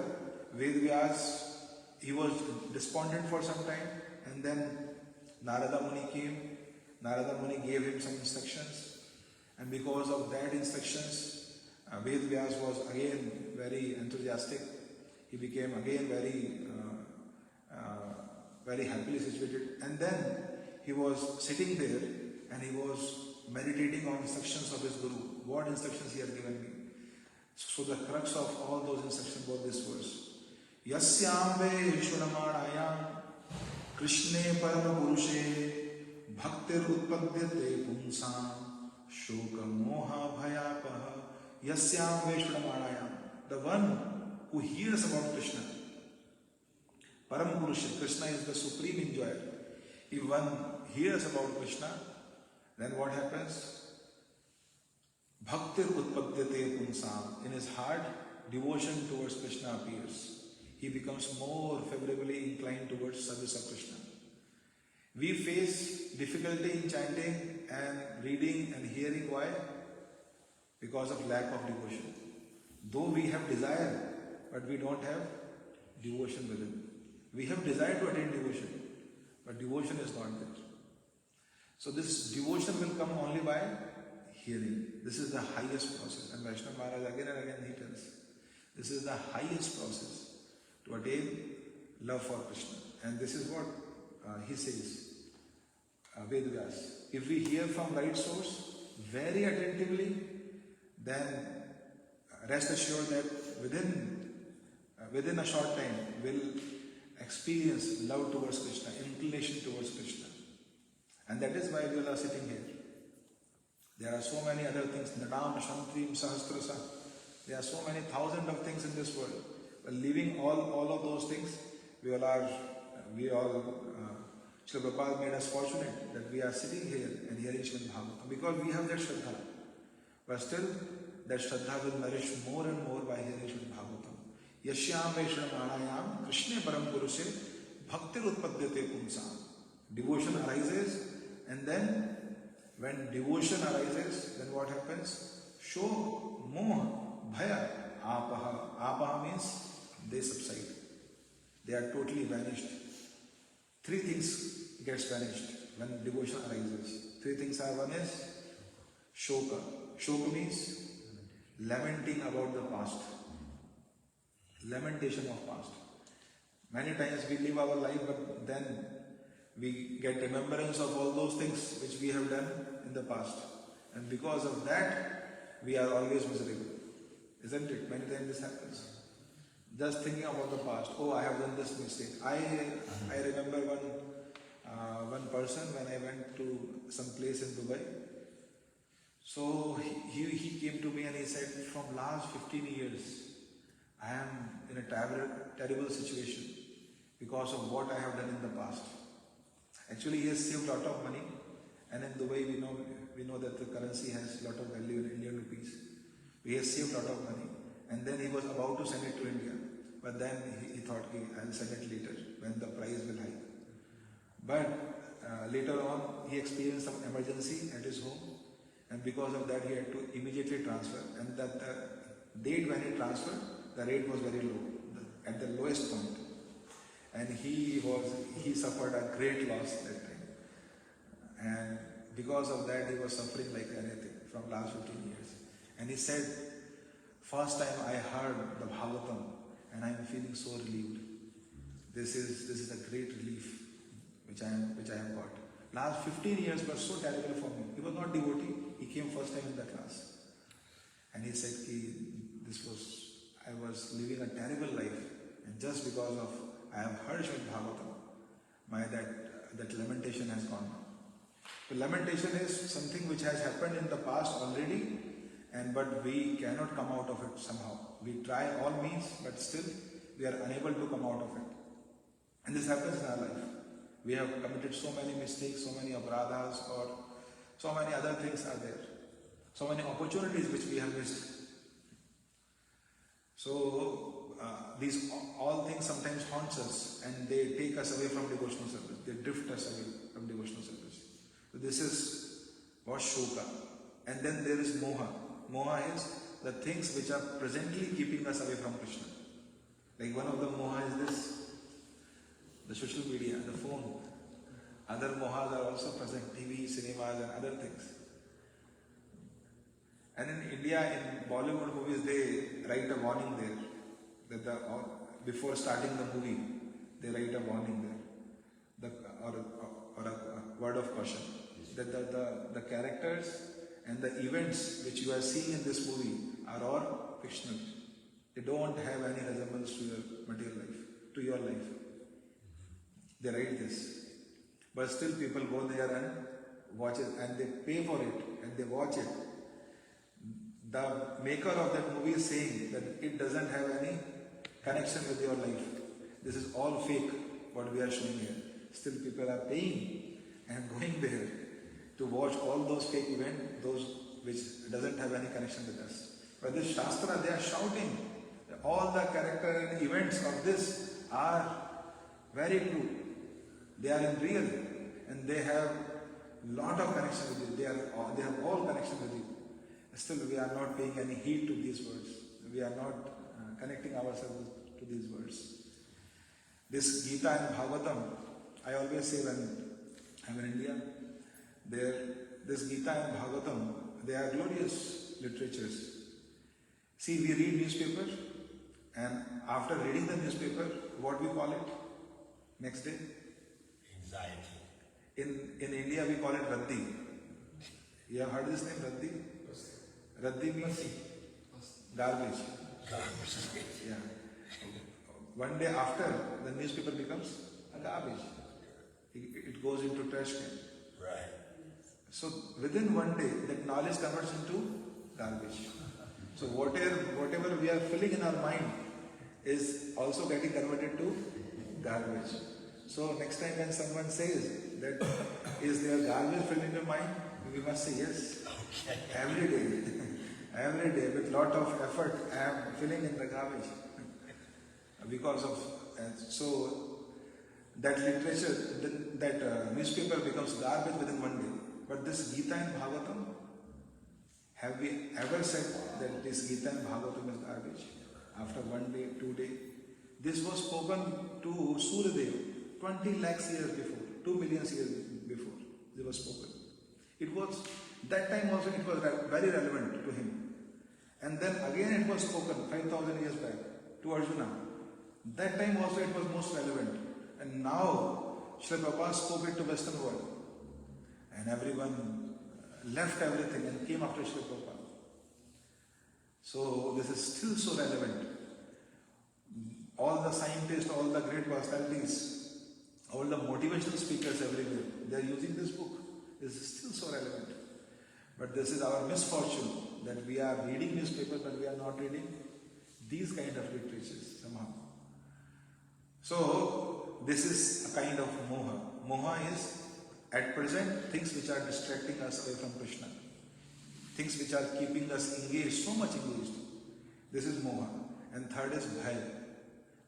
Vedvyasa, he was despondent for some time, and then Narada Muni came. Narada Muni gave him some instructions, and because of that instructions, Vedvyasa was again very enthusiastic. He became again very happily situated, and then he was sitting there and he was meditating on instructions of his Guru. What instructions he has given me? So the crux of all those instructions was this verse. Yasyam ve shunamanayam Krishne param purushe bhaktir utpadyate punsam shoka moha bhayapaha. Yasyam ve shunamanayam, the one who hears about Krishna. Param purushe, Krishna is the supreme enjoyer. If one hears about Krishna, then what happens? Bhaktir utpadyate punsam. In his heart, devotion towards Krishna appears. He becomes more favorably inclined towards service of Krishna. We face difficulty in chanting and reading and hearing. Why? Because of lack of devotion. Though we have desire, but we don't have devotion within. We have desire to attain devotion, but devotion is not there. So this devotion will come only by hearing. This is the highest process. And Vaishnava Maharaj again and again he tells, this is the highest process to attain love for Krishna. And this is what he says, Vedvyasa. If we hear from right source very attentively, then rest assured that within a short time we'll experience love towards Krishna, inclination towards Krishna. And that is why we are sitting here. There are so many other things, Nadam, Shantrim, Sahasrasa. There are so many thousands of things in this world. But leaving all of those things, Srila Prabhupada made us fortunate that we are sitting here and hearing Shrimadbhagavatam because we have that Shraddha. But still, that Shraddha will nourish more and more by hearing Shrimadbhagavatam. Yashyam ve shramanayam Krishne param purushe bhaktir utpadyate punsam. Devotion arises, and then when devotion arises, then what happens? Shok, moha, bhaya, apaha. Apaha means they subside. They are totally vanished. Three things gets vanished when devotion arises. Three things are: one is shoka. Shoka means lamenting about the past. Lamentation of past. Many times we live our life, but then we get remembrance of all those things which we have done in the past. And because of that, we are always miserable. Isn't it? Many times this happens. Just thinking about the past. Oh, I have done this mistake. I remember one person when I went to some place in Dubai. So he came to me and he said, from last 15 years, I am in a terrible situation because of what I have done in the past. Actually, he has saved a lot of money, and in Dubai we know that the currency has a lot of value in Indian rupees. He has saved a lot of money, and then he was about to send it to India, but then he thought, okay, I will send it later when the price will hike. But later on, he experienced some emergency at his home, and because of that, he had to immediately transfer. And that the date when he transferred, the rate was very low, at the lowest point. And he suffered a great loss that time. And because of that, he was suffering like anything from last 15 years. And he said, first time I heard the Bhagavatam, and I am feeling so relieved. This is a great relief which I have got. Last 15 years were so terrible for me. He was not devotee. He came first time in the class. And he said, I was living a terrible life. And just because of I have heard Shrimadbhagavatam, that lamentation has gone now. So lamentation is something which has happened in the past already, but we cannot come out of it somehow. We try all means, but still we are unable to come out of it. And this happens in our life. We have committed so many mistakes, so many aparadhas, or so many other things are there. So many opportunities which we have missed. So these all things sometimes haunts us, and they take us away from devotional service. They drift us away from devotional service. So this is what shoka. And then there is moha. Moha is the things which are presently keeping us away from Krishna. Like one of the moha is this, the social media, the phone. Other mohas are also present, TV, cinemas and other things. And in India, in Bollywood movies, they write a warning there. That before starting the movie, they write a warning there. Or a word of caution. That the characters and the events which you are seeing in this movie are all fictional. They don't have any resemblance to your material life, to your life. They write this. But still people go there and watch it, and they pay for it and they watch it. The maker of that movie is saying that it doesn't have any connection with your life. This is all fake, what we are showing here. Still people are paying and going there to watch all those fake events, those which doesn't have any connection with us. But this Shastra, they are shouting that all the character and events of this are very true. They are in real, and they have lot of connection with you. They have all connection with you. Still, we are not paying any heed to these words. We are not connecting ourselves to these words. This Gita and Bhagavatam, I always say when I'm in India, this Gita and Bhagavatam, they are glorious literatures. See, we read newspaper, and after reading the newspaper, what we call it? Next day? Anxiety. In India, we call it Raddi. You have heard this name, Raddi? Raddi means garbage. Yeah. One day after, the newspaper becomes a garbage. It goes into trash can. Right. So within one day, that knowledge converts into garbage. So whatever we are filling in our mind is also getting converted to garbage. So next time when someone says that is there garbage filled in your mind, we must say yes. Okay. Every day with lot of effort I am filling in the garbage. Because of so that literature, that newspaper becomes garbage within one day. But this Gita and Bhagavatam, have we ever said that this Gita and Bhagavatam is garbage? After 1 day, 2 days? This was spoken to Suryadev 20 lakhs years before, 2 million years before. It was spoken. It was, that time also it was very relevant to him. And then again it was spoken 5,000 years back to Arjuna. That time also it was most relevant. And now Srila Prabhupada spoke it to Western world. And everyone left everything and came after Srila Prabhupada. So this is still so relevant. All the scientists, all the great personalities, All the motivational speakers everywhere, they are using this book. This is still so relevant. But this is our misfortune that we are reading newspapers but we are not reading these kind of literatures somehow. So this is a kind of moha. Moha is at present things which are distracting us away from Krishna. Things which are keeping us engaged, so much engaged. This is moha. And third is bhaya.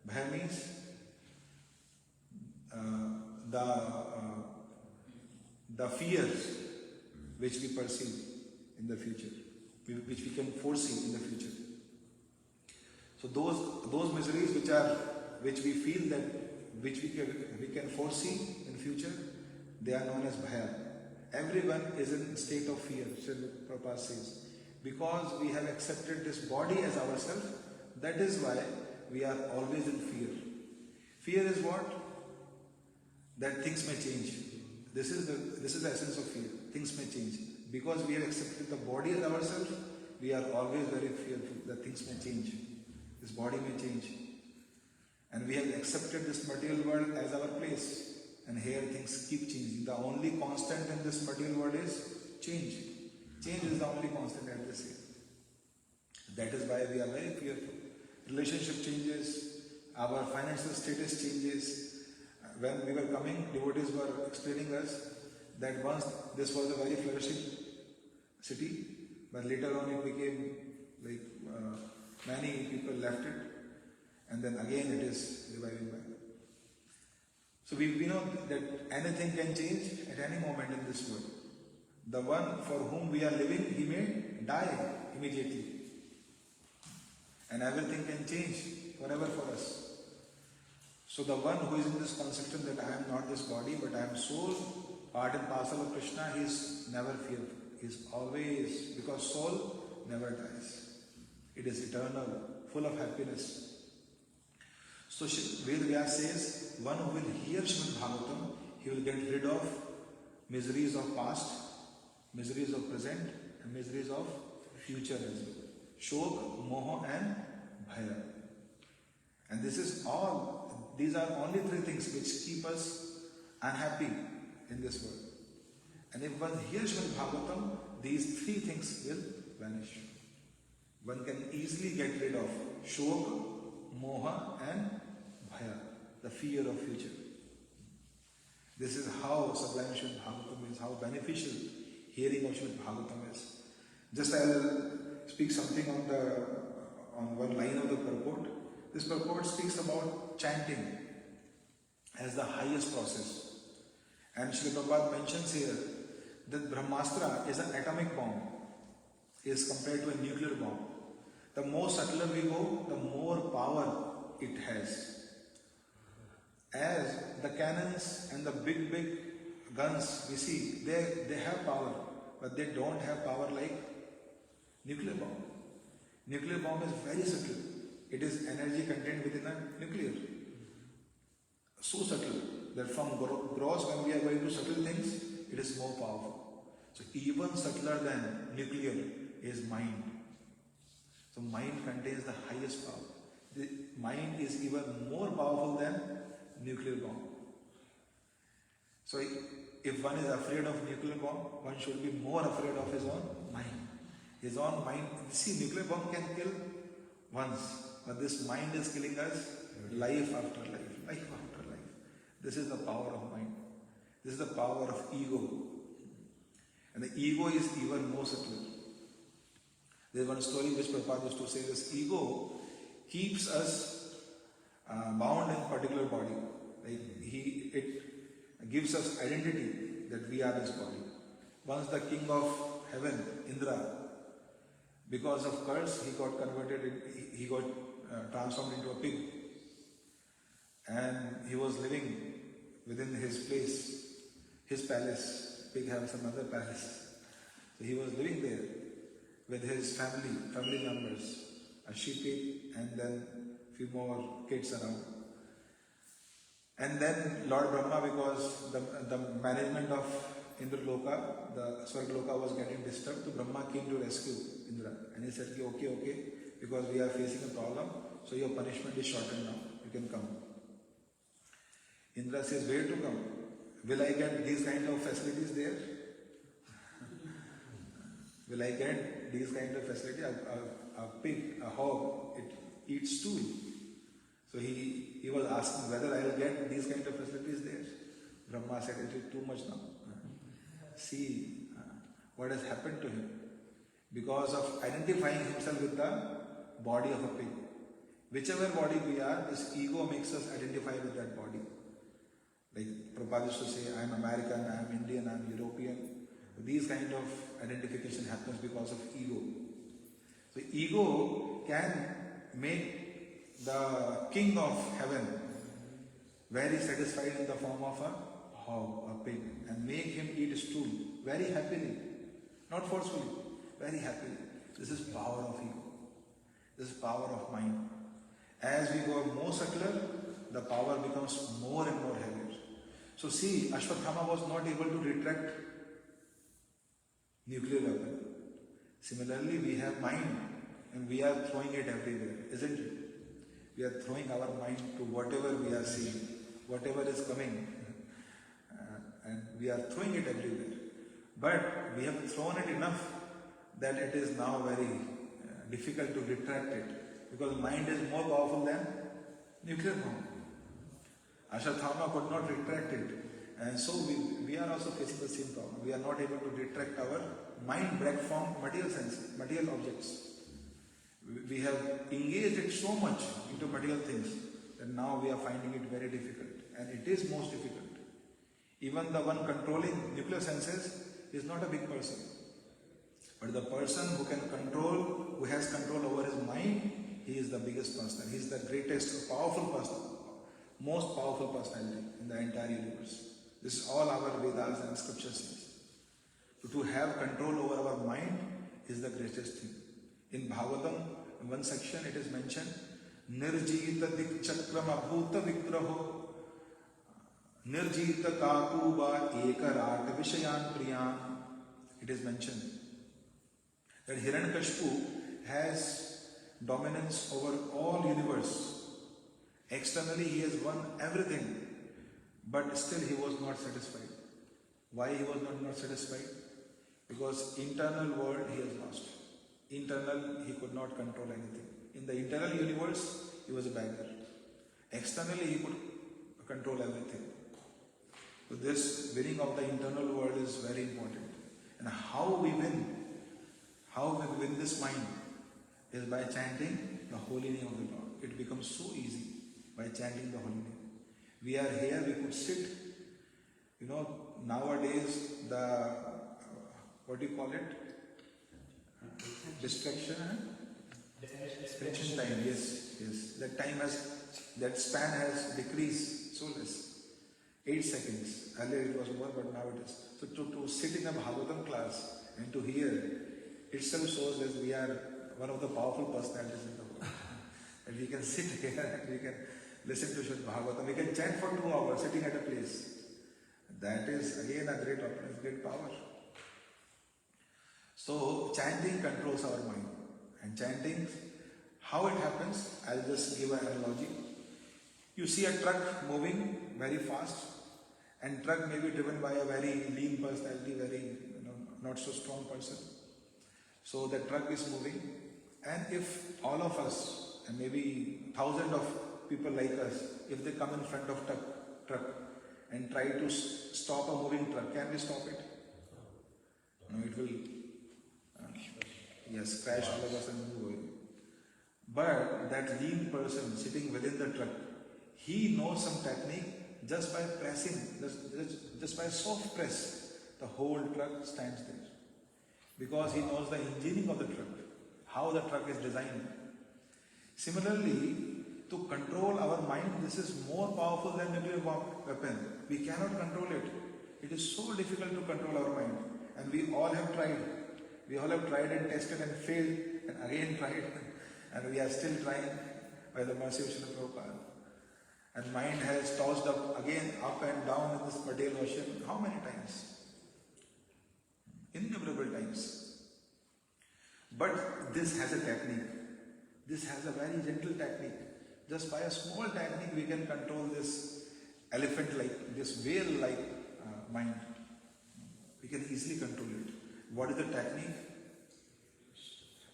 Bhaya means the fears which we perceive in the future, which we can foresee in the future. So those miseries which we feel that which we can foresee in future, they are known as bhaya. Everyone is in state of fear, Srila Prabhupada says, because we have accepted this body as ourselves. That is why we are always in fear. Fear is what? That things may change. This is the essence of fear. Things may change. Because we have accepted the body as ourselves, we are always very fearful that things may change. This body may change. And we have accepted this material world as our place. And here things keep changing. The only constant in this material world is change. Change is the only constant at this here. That is why we are very fearful. Relationship changes, our financial status changes. When we were coming, devotees were explaining us that once this was a very flourishing city, but later on it became like many people left it, and then again it is reviving back. So we know that anything can change at any moment in this world. The one for whom we are living, he may die immediately. And everything can change forever for us. So the one who is in this conception that I am not this body, but I am soul, part and parcel of Krishna, he is never fearful. He is always, because soul never dies. It is eternal, full of happiness. So Ved Vyas says, one who will hear Shrimadbhagavatam, he will get rid of miseries of past, miseries of present, and miseries of future as well. Shok, moha and bhaya. And these are only three things which keep us unhappy in this world. And if one hears Bhagavatam, these three things will vanish. One can easily get rid of shok, moha and bhaya, the fear of future. This is how sublime Srimad Bhagavatam is, how beneficial hearing of Srimad Bhagavatam is. Just I'll speak something on one line of the purport. This purport speaks about chanting as the highest process. And Srila Prabhupada mentions here that Brahmastra is an atomic bomb, is compared to a nuclear bomb. The more subtler we go, the more power it has. As the cannons and the big guns we see, they have power, but they don't have power like nuclear bomb. Nuclear bomb is very subtle. It is energy contained within a nuclear. So subtle that from gross, when we are going to subtle things, it is more powerful. So even subtler than nuclear is mind. So mind contains the highest power. The mind is even more powerful than nuclear bomb. So if one is afraid of nuclear bomb, one should be more afraid of his own mind. His own mind, see, nuclear bomb can kill once, but this mind is killing us life after life, life after life. This is the power of mind. This is the power of ego. And the ego is even more subtle. There is one story which Prabhupada used to say, this ego keeps us bound in a particular body. Like it gives us identity that we are this body. Once the king of heaven, Indra, because of curse, he got converted, he got transformed into a pig. And he was living within his place, his palace. Pig have some other palace. So he was living there with his family members, a she-pig and then few more kids around. And then Lord Brahma, because the management of Indraloka, the Swargaloka was getting disturbed, so Brahma came to rescue Indra. And he said, okay, because we are facing a problem, so your punishment is shortened now, you can come. Indra says, where to come? Will I get these kind of facilities there? Will I get these kind of facilities? A pig, a hog, it eats stool. So he was asking whether I will get these kind of facilities there. Brahma said, it is too much now. See what has happened to him. Because of identifying himself with the body of a pig. Whichever body we are, this ego makes us identify with that body. Like Prabhupada used to say, I am American, I am Indian, I am European. These kind of identification happens because of ego. So ego can make the king of heaven very satisfied in the form of a hog, a pig, and make him eat stool very happily, not forcefully, very happily. This is power of ego. This is power of mind. As we go more subtler, the power becomes more and more heavier. So see, Ashwatthama was not able to retract nuclear weapon. Similarly, we have mind and we are throwing it everywhere, isn't it? We are throwing our mind to whatever we are seeing, whatever is coming, and we are throwing it everywhere. But we have thrown it enough that it is now very difficult to retract it, because mind is more powerful than nuclear bomb. Ashwatthama could not retract it, and so we are also facing the same problem. We are not able to retract our mind back from material senses, material objects. We have engaged it so much into material things that now we are finding it very difficult, and it is most difficult. Even the one controlling nuclear senses is not a big person, but the person who can control, who has control over his mind, he is the biggest person. He is the greatest, powerful person, most powerful personality in the entire universe. This is all our Vedas and scriptures says. So to have control over our mind is the greatest thing. In Bhagavatam, in one section it is mentioned, Nirjita dik chakram abhuta vigraho Nirjita kakuba ekarat vishayan priyan. It is mentioned that Hiranyakashipu has dominance over all universe. Externally he has won everything, but still he was not satisfied. Why he was not satisfied? Because internal world he has lost. Internal he could not control anything. In the internal universe he was a beggar. Externally he could control everything. So this winning of the internal world is very important. And how we win this mind is by chanting the holy name of the Lord. It becomes so easy by chanting the holy name. We are here, we could sit, nowadays the, what do you call it? Distraction time, yes. That span has decreased so less. 8 seconds. Earlier it was more, but now it is. So to sit in a Bhagavatam class and to hear itself shows that we are one of the powerful personalities in the world. And we can sit here and we can listen to Shrimad Bhagavatam. We can chant for 2 hours sitting at a place. That is again a great opportunity, great power. So chanting controls our mind. And chanting, how it happens, I'll just give an analogy. You see a truck moving very fast, and truck may be driven by a very lean personality, very not so strong person. So the truck is moving, and if all of us, and maybe thousands of people like us, if they come in front of truck and try to stop a moving truck, can we stop it? No, it will crash all of us and move away. But that lean person sitting within the truck, he knows some technique. Just by pressing, just by soft press, the whole truck stands there. Because he knows the engineering of the truck, how the truck is designed. Similarly, to control our mind, this is more powerful than nuclear weapon. We cannot control it. It is so difficult to control our mind. And we all have tried. We all have tried and tested and failed and again tried. And we are still trying by the mercy of Srila Prabhupada. And mind has tossed up again, up and down in this material ocean. How many times? Innumerable times. But this has a technique. This has a very gentle technique. Just by a small technique we can control this elephant-like, this whale-like mind. We can easily control it. What is the technique?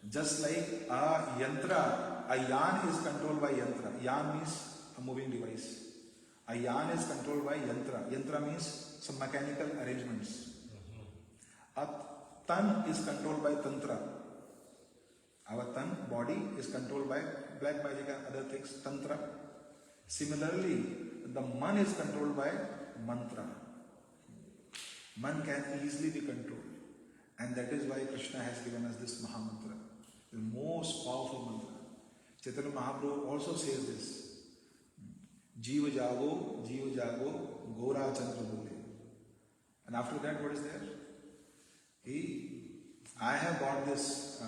Just like a yantra, a yan is controlled by yantra. Yan means a moving device. A yan is controlled by yantra. Yantra means some mechanical arrangements. A tan is controlled by tantra. Our tan, body, is controlled by black magic and other things, tantra. Similarly, the man is controlled by mantra. Man can easily be controlled. And that is why Krishna has given us this Mahamantra, the most powerful mantra. Chaitanya Mahaprabhu also says this. Jiva jago, Gora Chandra Bole. And after that, what is there? I have got this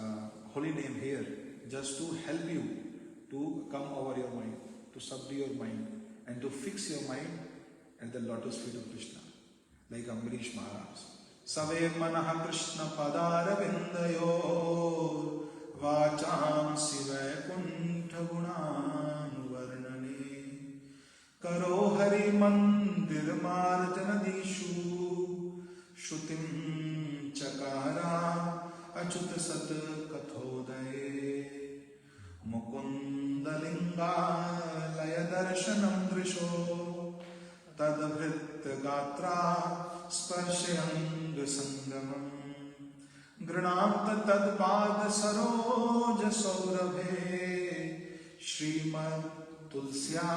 holy name here just to help you to come over your mind, to subdue your mind, and to fix your mind at the lotus feet of Krishna. Like Amrish Maharaj. Save manah Krishna padara vindayo vacham sivay kuntha gunan varnane karo hari mandir marjana dishu shrutim chakara achut sat kathodaye mukunda linga laya darshanam drisho tadvrit gatra स्पर्शयंग Sangamam गृणात तत्पाद Saroj सौरभे Shrimad तुलस्या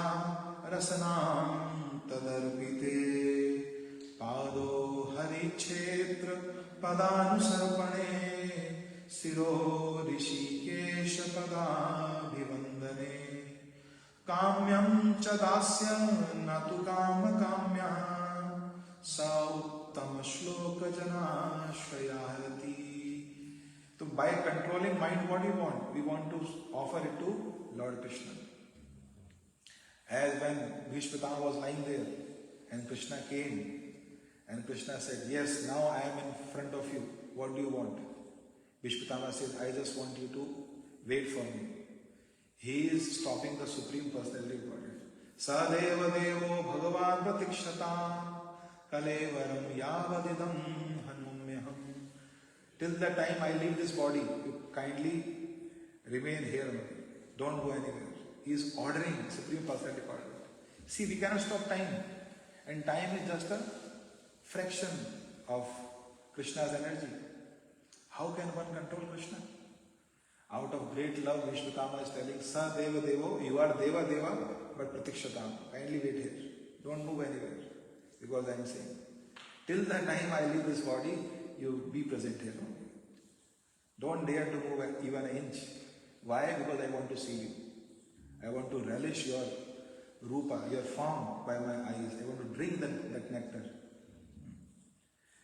रसनाम तदर्पिते पादो Hari क्षेत्र पदानुसर्पणे शिरो ऋषिकेश पदाभिवंदने काम्यं च दास्यं न तु काम काम्या सा उत्तम श्लोक जनाश्रयारती. So by controlling mind, what do you want? We want to offer it to Lord Krishna. As when Bhishma was lying there and Krishna came and Krishna said, yes, now I am in front of you. What do you want? Bhishma said, I just want you to wait for me. He is stopping the Supreme Personality of Godhead. Sadeva Devo Bhagavan Pratikshata Kalevaram Yavadidam Hanumyaham. Till the time I leave this body, you kindly remain here only. Don't go anywhere. He is ordering Supreme Personality of Godhead. See, we cannot stop time. And time is just a fraction of Krishna's energy. How can one control Krishna? Out of great love, Vishwakama is telling, Sa Deva Devo, you are Deva Deva, but Pratikshatam. Kindly wait here. Don't move anywhere. Because I am saying, till the time I leave this body, you be present here only. Don't dare to move even an inch. Why? Because I want to see you. I want to relish your rupa, your form by my eyes. I want to drink that nectar.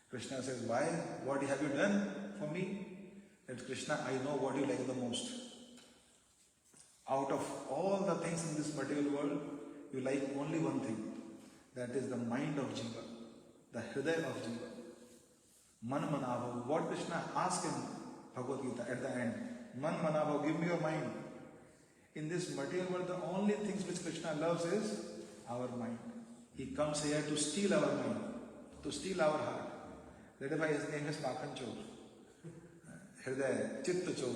Krishna says, why? What have you done for me? That Krishna, I know what you like the most. Out of all the things in this material world, you like only one thing. That is the mind of Jiva, the Hridaya of Jiva. Man manavo. What Krishna asked in Bhagavad Gita at the end. Man manavo, give me your mind. In this material world, the only things which Krishna loves is our mind. He comes here to steal our mind, to steal our heart. That is why his name is Makhan Chor. Hridaya, Chitta Chor,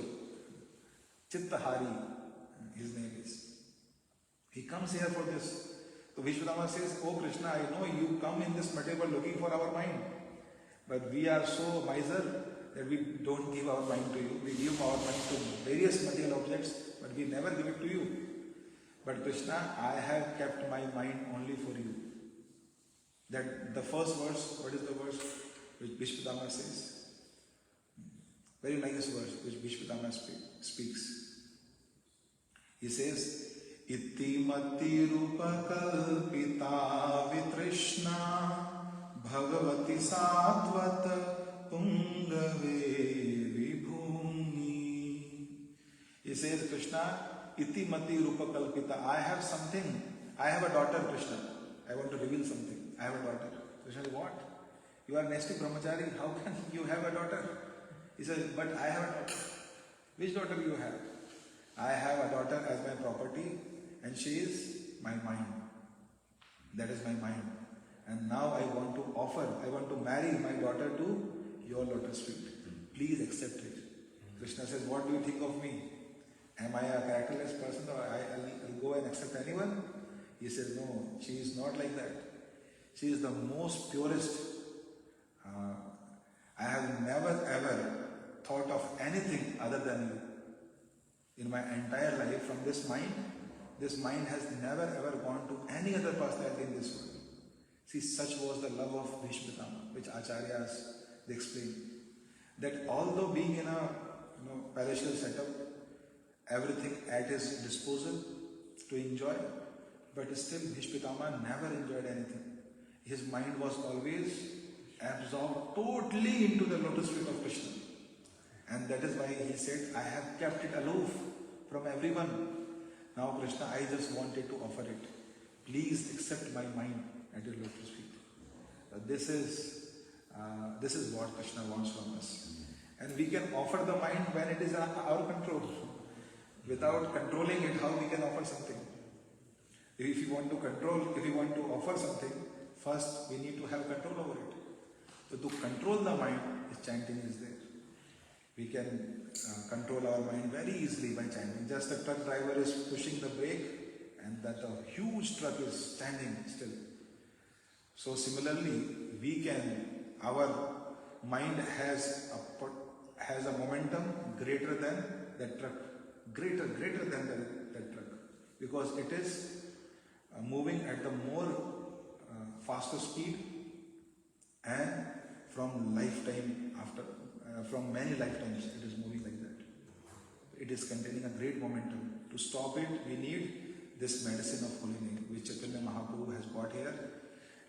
Chitta Hari, his name is. He comes here for this. So Vishwadama says, oh Krishna, I know you come in this material world looking for our mind. But we are so miser that we don't give our mind to you. We give our mind to various material objects, but we never give it to you. But Krishna, I have kept my mind only for you. That the first verse, what is the verse which Vishwadama says? Very nice verse which Vishwadama speaks. He says, Iti mati rupa kalpita vitrishna bhagavati sattvat pungave vibhumi. He says, Krishna, iti mati rupa kalpita. I have something. I have a daughter, Krishna. I want to reveal something. I have a daughter. Krishna says, what? You are next to brahmachari. How can you have a daughter? He says, but I have a daughter. Which daughter you have? I have a daughter as my property, and she is my mind. That is my mind. And now I want to marry my daughter to your lotus feet. Please accept it. Krishna says, what do you think of me? Am I a characterless person or I'll go and accept anyone? He says, no, she is not like that. She is the most purest. I have never ever thought of anything other than you. In my entire life, from this mind has never ever gone to any other personality in this world. See, such was the love of Bhishma Pitama, which Acharyas, they explain. That although being in a palatial setup, everything at his disposal to enjoy, but still Bhishma Pitama never enjoyed anything. His mind was always absorbed totally into the lotus feet of Krishna. And that is why he said, I have kept it aloof from everyone. Now Krishna, I just wanted to offer it. Please accept my mind at your lotus feet. This is what Krishna wants from us. And we can offer the mind when it is our control. Without controlling it, how we can offer something? If you want to offer something, first we need to have control over it. So to control the mind, chanting is there. We can control our mind very easily by chanting. Just the truck driver is pushing the brake and that a huge truck is standing still. So similarly, our mind has a momentum greater than that truck. Greater than that truck. Because it is moving at the more faster speed and from many lifetimes it is moving like that. It is containing a great momentum. To stop it, we need this medicine of holy name, which Chaitanya Mahaprabhu has brought here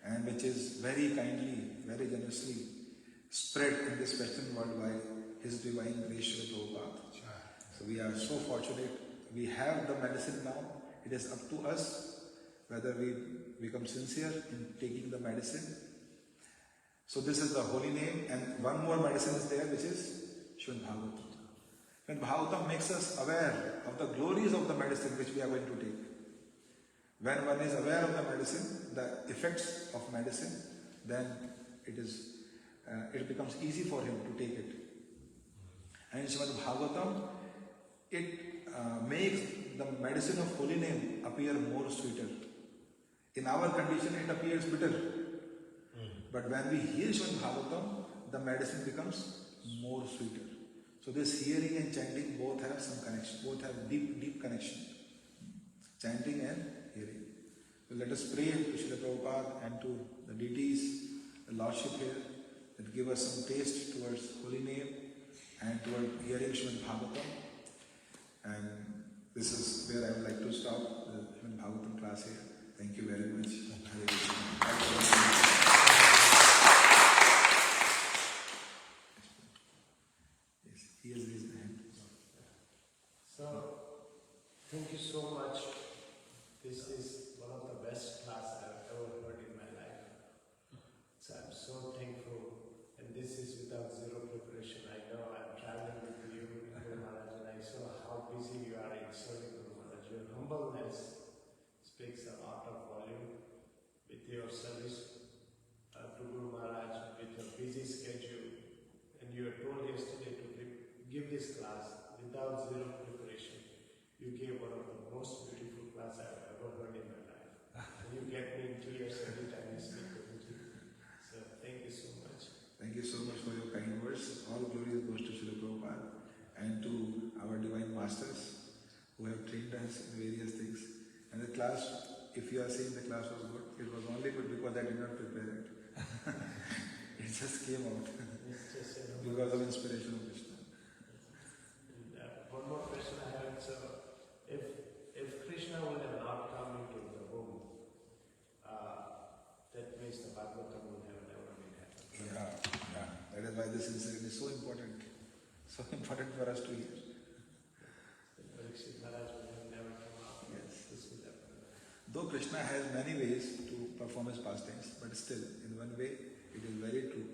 and which is very kindly, very generously spread in this Western world by His Divine Grace Srila Prabhupada. So we are so fortunate. We have the medicine now. It is up to us whether we become sincere in taking the medicine. So this is the holy name, and one more medicine is there, which is Shrimadbhagavatam. Shrimadbhagavatam makes us aware of the glories of the medicine which we are going to take. When one is aware of the medicine, the effects of medicine, then it becomes easy for him to take it. And in Shrimadbhagavatam, it makes the medicine of holy name appear more sweeter. In our condition, it appears bitter. But when we hear Shrimadbhagavatam, the medicine becomes more sweeter. So this hearing and chanting both have some connection, both have deep connection. Chanting and hearing. So let us pray to Srila Prabhupada and to the deities, the Lordship here, that give us some taste towards holy name and toward hearing Shrimadbhagavatam. And this is where I would like to stop the Shrimadbhagavatam class here. Thank you very much. Hare Krishna. He has raised the hand. So, thank you so much. This is one of the best classes I've ever heard in my life. So I'm so thankful. And this is without zero preparation. I know I'm traveling with you, Guru Maharaj, and I saw how busy you are in serving Guru Maharaj. Your humbleness speaks a lot of volume with your service to Guru Maharaj, with your busy schedule. And you were told yesterday to give this class without zero preparation. You gave one of the most beautiful classes I've ever heard in my life. And you get me in tears every time you speak with me. So thank you so much. Thank you so much for your kind words. All glory goes to Srila Prabhupada and to our divine masters who have trained us in various things. And the class, if you are saying the class was good, it was only good because I did not prepare it. It just came out because of inspiration of Krishna. One more question I have. So, if Krishna would have not come into the womb, that means the Bhagavatam would have never been happened. Yeah. That is why this incident is so important. So important for us to hear. Parikshit Maharaj would have never come out. Yes. This would happen. Though Krishna has many ways to perform his pastimes, but still, in one way, it is very true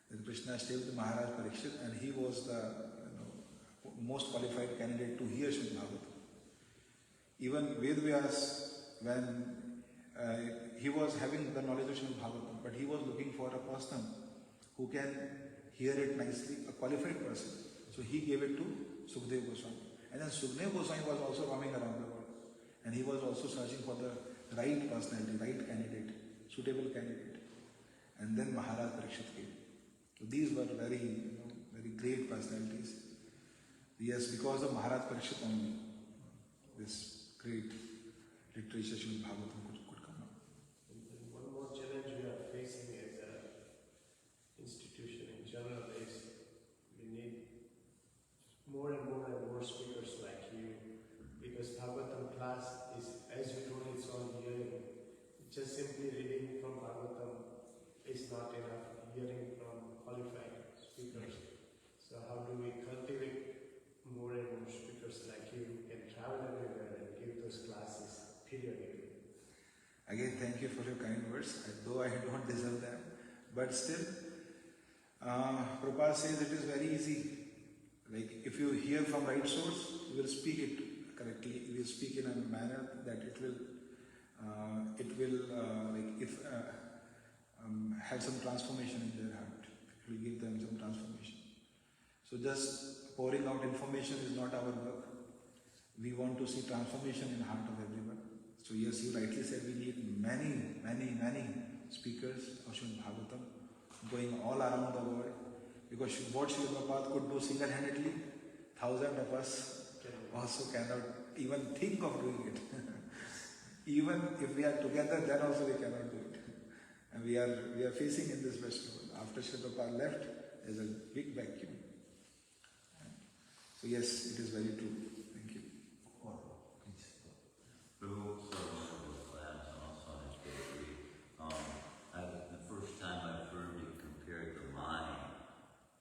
that Krishna stayed with Maharaj Parikshit, and he was the most qualified candidate to hear Shrimadbhagavatam. Even Ved Vyas, when he was having the knowledge of Shrimadbhagavatam, but he was looking for a person who can hear it nicely, a qualified person. So he gave it to Sukadeva Goswami. And then Sukadeva Goswami was also roaming around the world. And he was also searching for the right personality, right candidate, suitable candidate. And then Maharaj Parikshit came. So these were very, very great personalities. Yes, because of Maharaj Parikshit only, this great literature Shrimadbhagavatam could come up. And one more challenge we are facing as an institution in general is we need more and more speakers like you, because Bhagavatam class is, as you told, it's on hearing. Just simply reading from Bhagavatam is not enough. Hearing from qualified speakers. So how do we cultivate more and more speakers like you who can travel everywhere and give those classes periodically? Again, thank you for your kind words, though I don't deserve them. But still, Prabhupada says it is very easy. Like if you hear from right source, you will speak it correctly. You will speak in a manner that it will have some transformation in their heart. It will give them some transformation. So just pouring out information is not our work. We want to see transformation in the heart of everyone. So yes, you rightly said we need many speakers of Shrimadbhagavatam going all around the world. Because what Srila Prabhupada could do single-handedly, thousands of us also cannot even think of doing it. Even if we are together, then also we cannot do it. And we are facing in this festival. After Srila Prabhupada left, there is a big vacuum. So yes, it is very true. Thank you. Prabhu, so the class also is very, the first time I've heard you compare the mind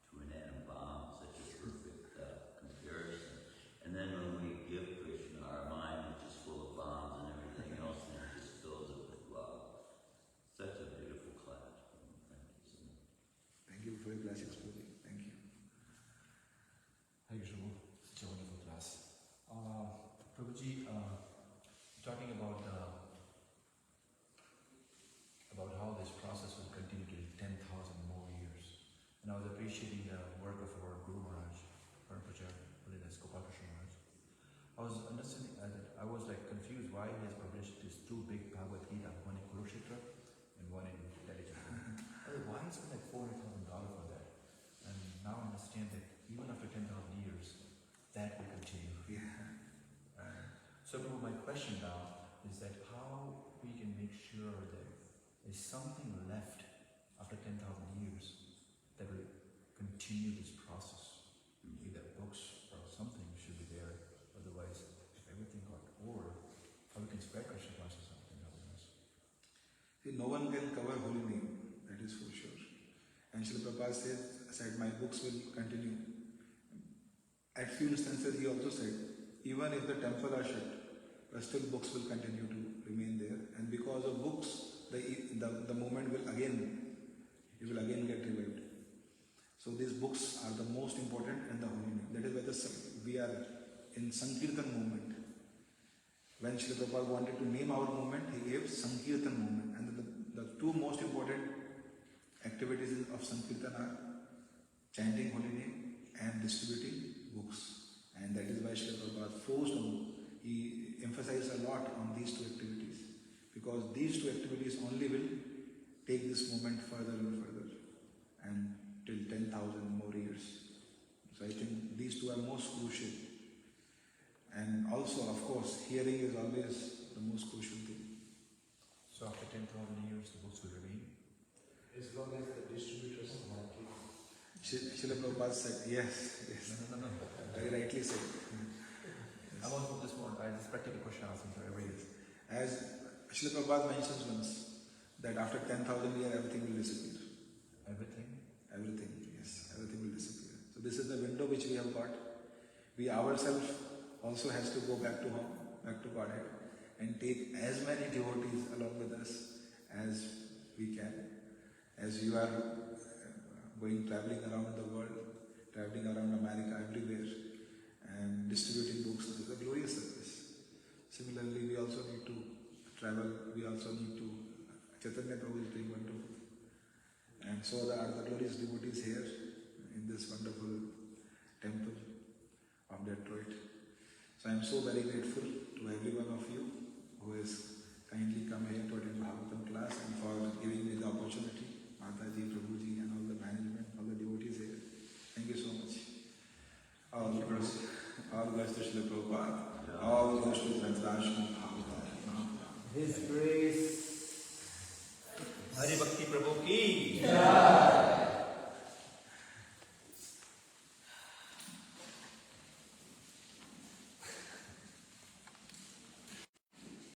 to an atom bomb, such a perfect comparison. And then when we give Krishna, our mind is just full of bombs and everything else, and it just fills it with love. Such a beautiful class. Thank you so much. Thank you for your blessings, Prabhu. Thank you. Thank you, Shrimu. Such a wonderful class. Prabhuji, talking about how this process will continue to 10,000 more years. And I was appreciating the work of our Guru Maharaj, Parikshit Maharaj. I was understanding that I was like confused why he has published these two big Bhagavad Gita, one in Kurukshetra and one in Delhi. I was like, why he spent like $400,000 for that? And now I understand that even after 10,000 years, that will continue. Yeah. So my question now is that how we can make sure that there's something left after 10,000 years that will continue this process. Either books or something should be there. Otherwise, if everything got over, how we can spread Krishna consciousness or something otherwise. See, no one can cover holy name, that is for sure. And Srila Prabhupada said, my books will continue. At few instances he also said, even if the temple are shut, but still books will continue to remain there. And because of books, the movement will again get revived. So these books are the most important and the holy name. That is why we are in Sankirtan movement. When Srila Prabhupada wanted to name our movement, he gave Sankirtan movement. And the two most important activities of Sankirtan are chanting holy name and distributing books. And that is why Srila Prabhupada he emphasized a lot on these two activities. Because these two activities only will take this movement further and further. And till 10,000 more years. So I think these two are most crucial. And also, of course, hearing is always the most crucial thing. So after 10,000 years, the books will remain? As long as the distributors are working. Srila Prabhupada said, yes. No. Very rightly said. I want to put this one, this practical question asking for every year. As Srila Prabhupada mentions once, that after 10,000 years, everything will disappear. Everything? Everything, yes. Everything will disappear. So this is the window which we have got. We ourselves also has to go back to home, back to Godhead, and take as many devotees along with us as we can. As you are traveling around the world, traveling around America, everywhere, and distributing books, this is a glorious service. Similarly, we also need to travel, we also need to. Chaitanya Prabhu is doing wonderful. And so are the glorious devotees here in this wonderful temple of Detroit. So I am so very grateful to every one of you who has kindly come here to attend Bhagavatam class and for giving me the opportunity. Mataji, Prabhuji and all the management, all the devotees here. Thank you so much. All glories to Srila Prabhupada. All glories to Translation Bhagavatam. His grace. Hari Bhakti Prabhu ki. Jai.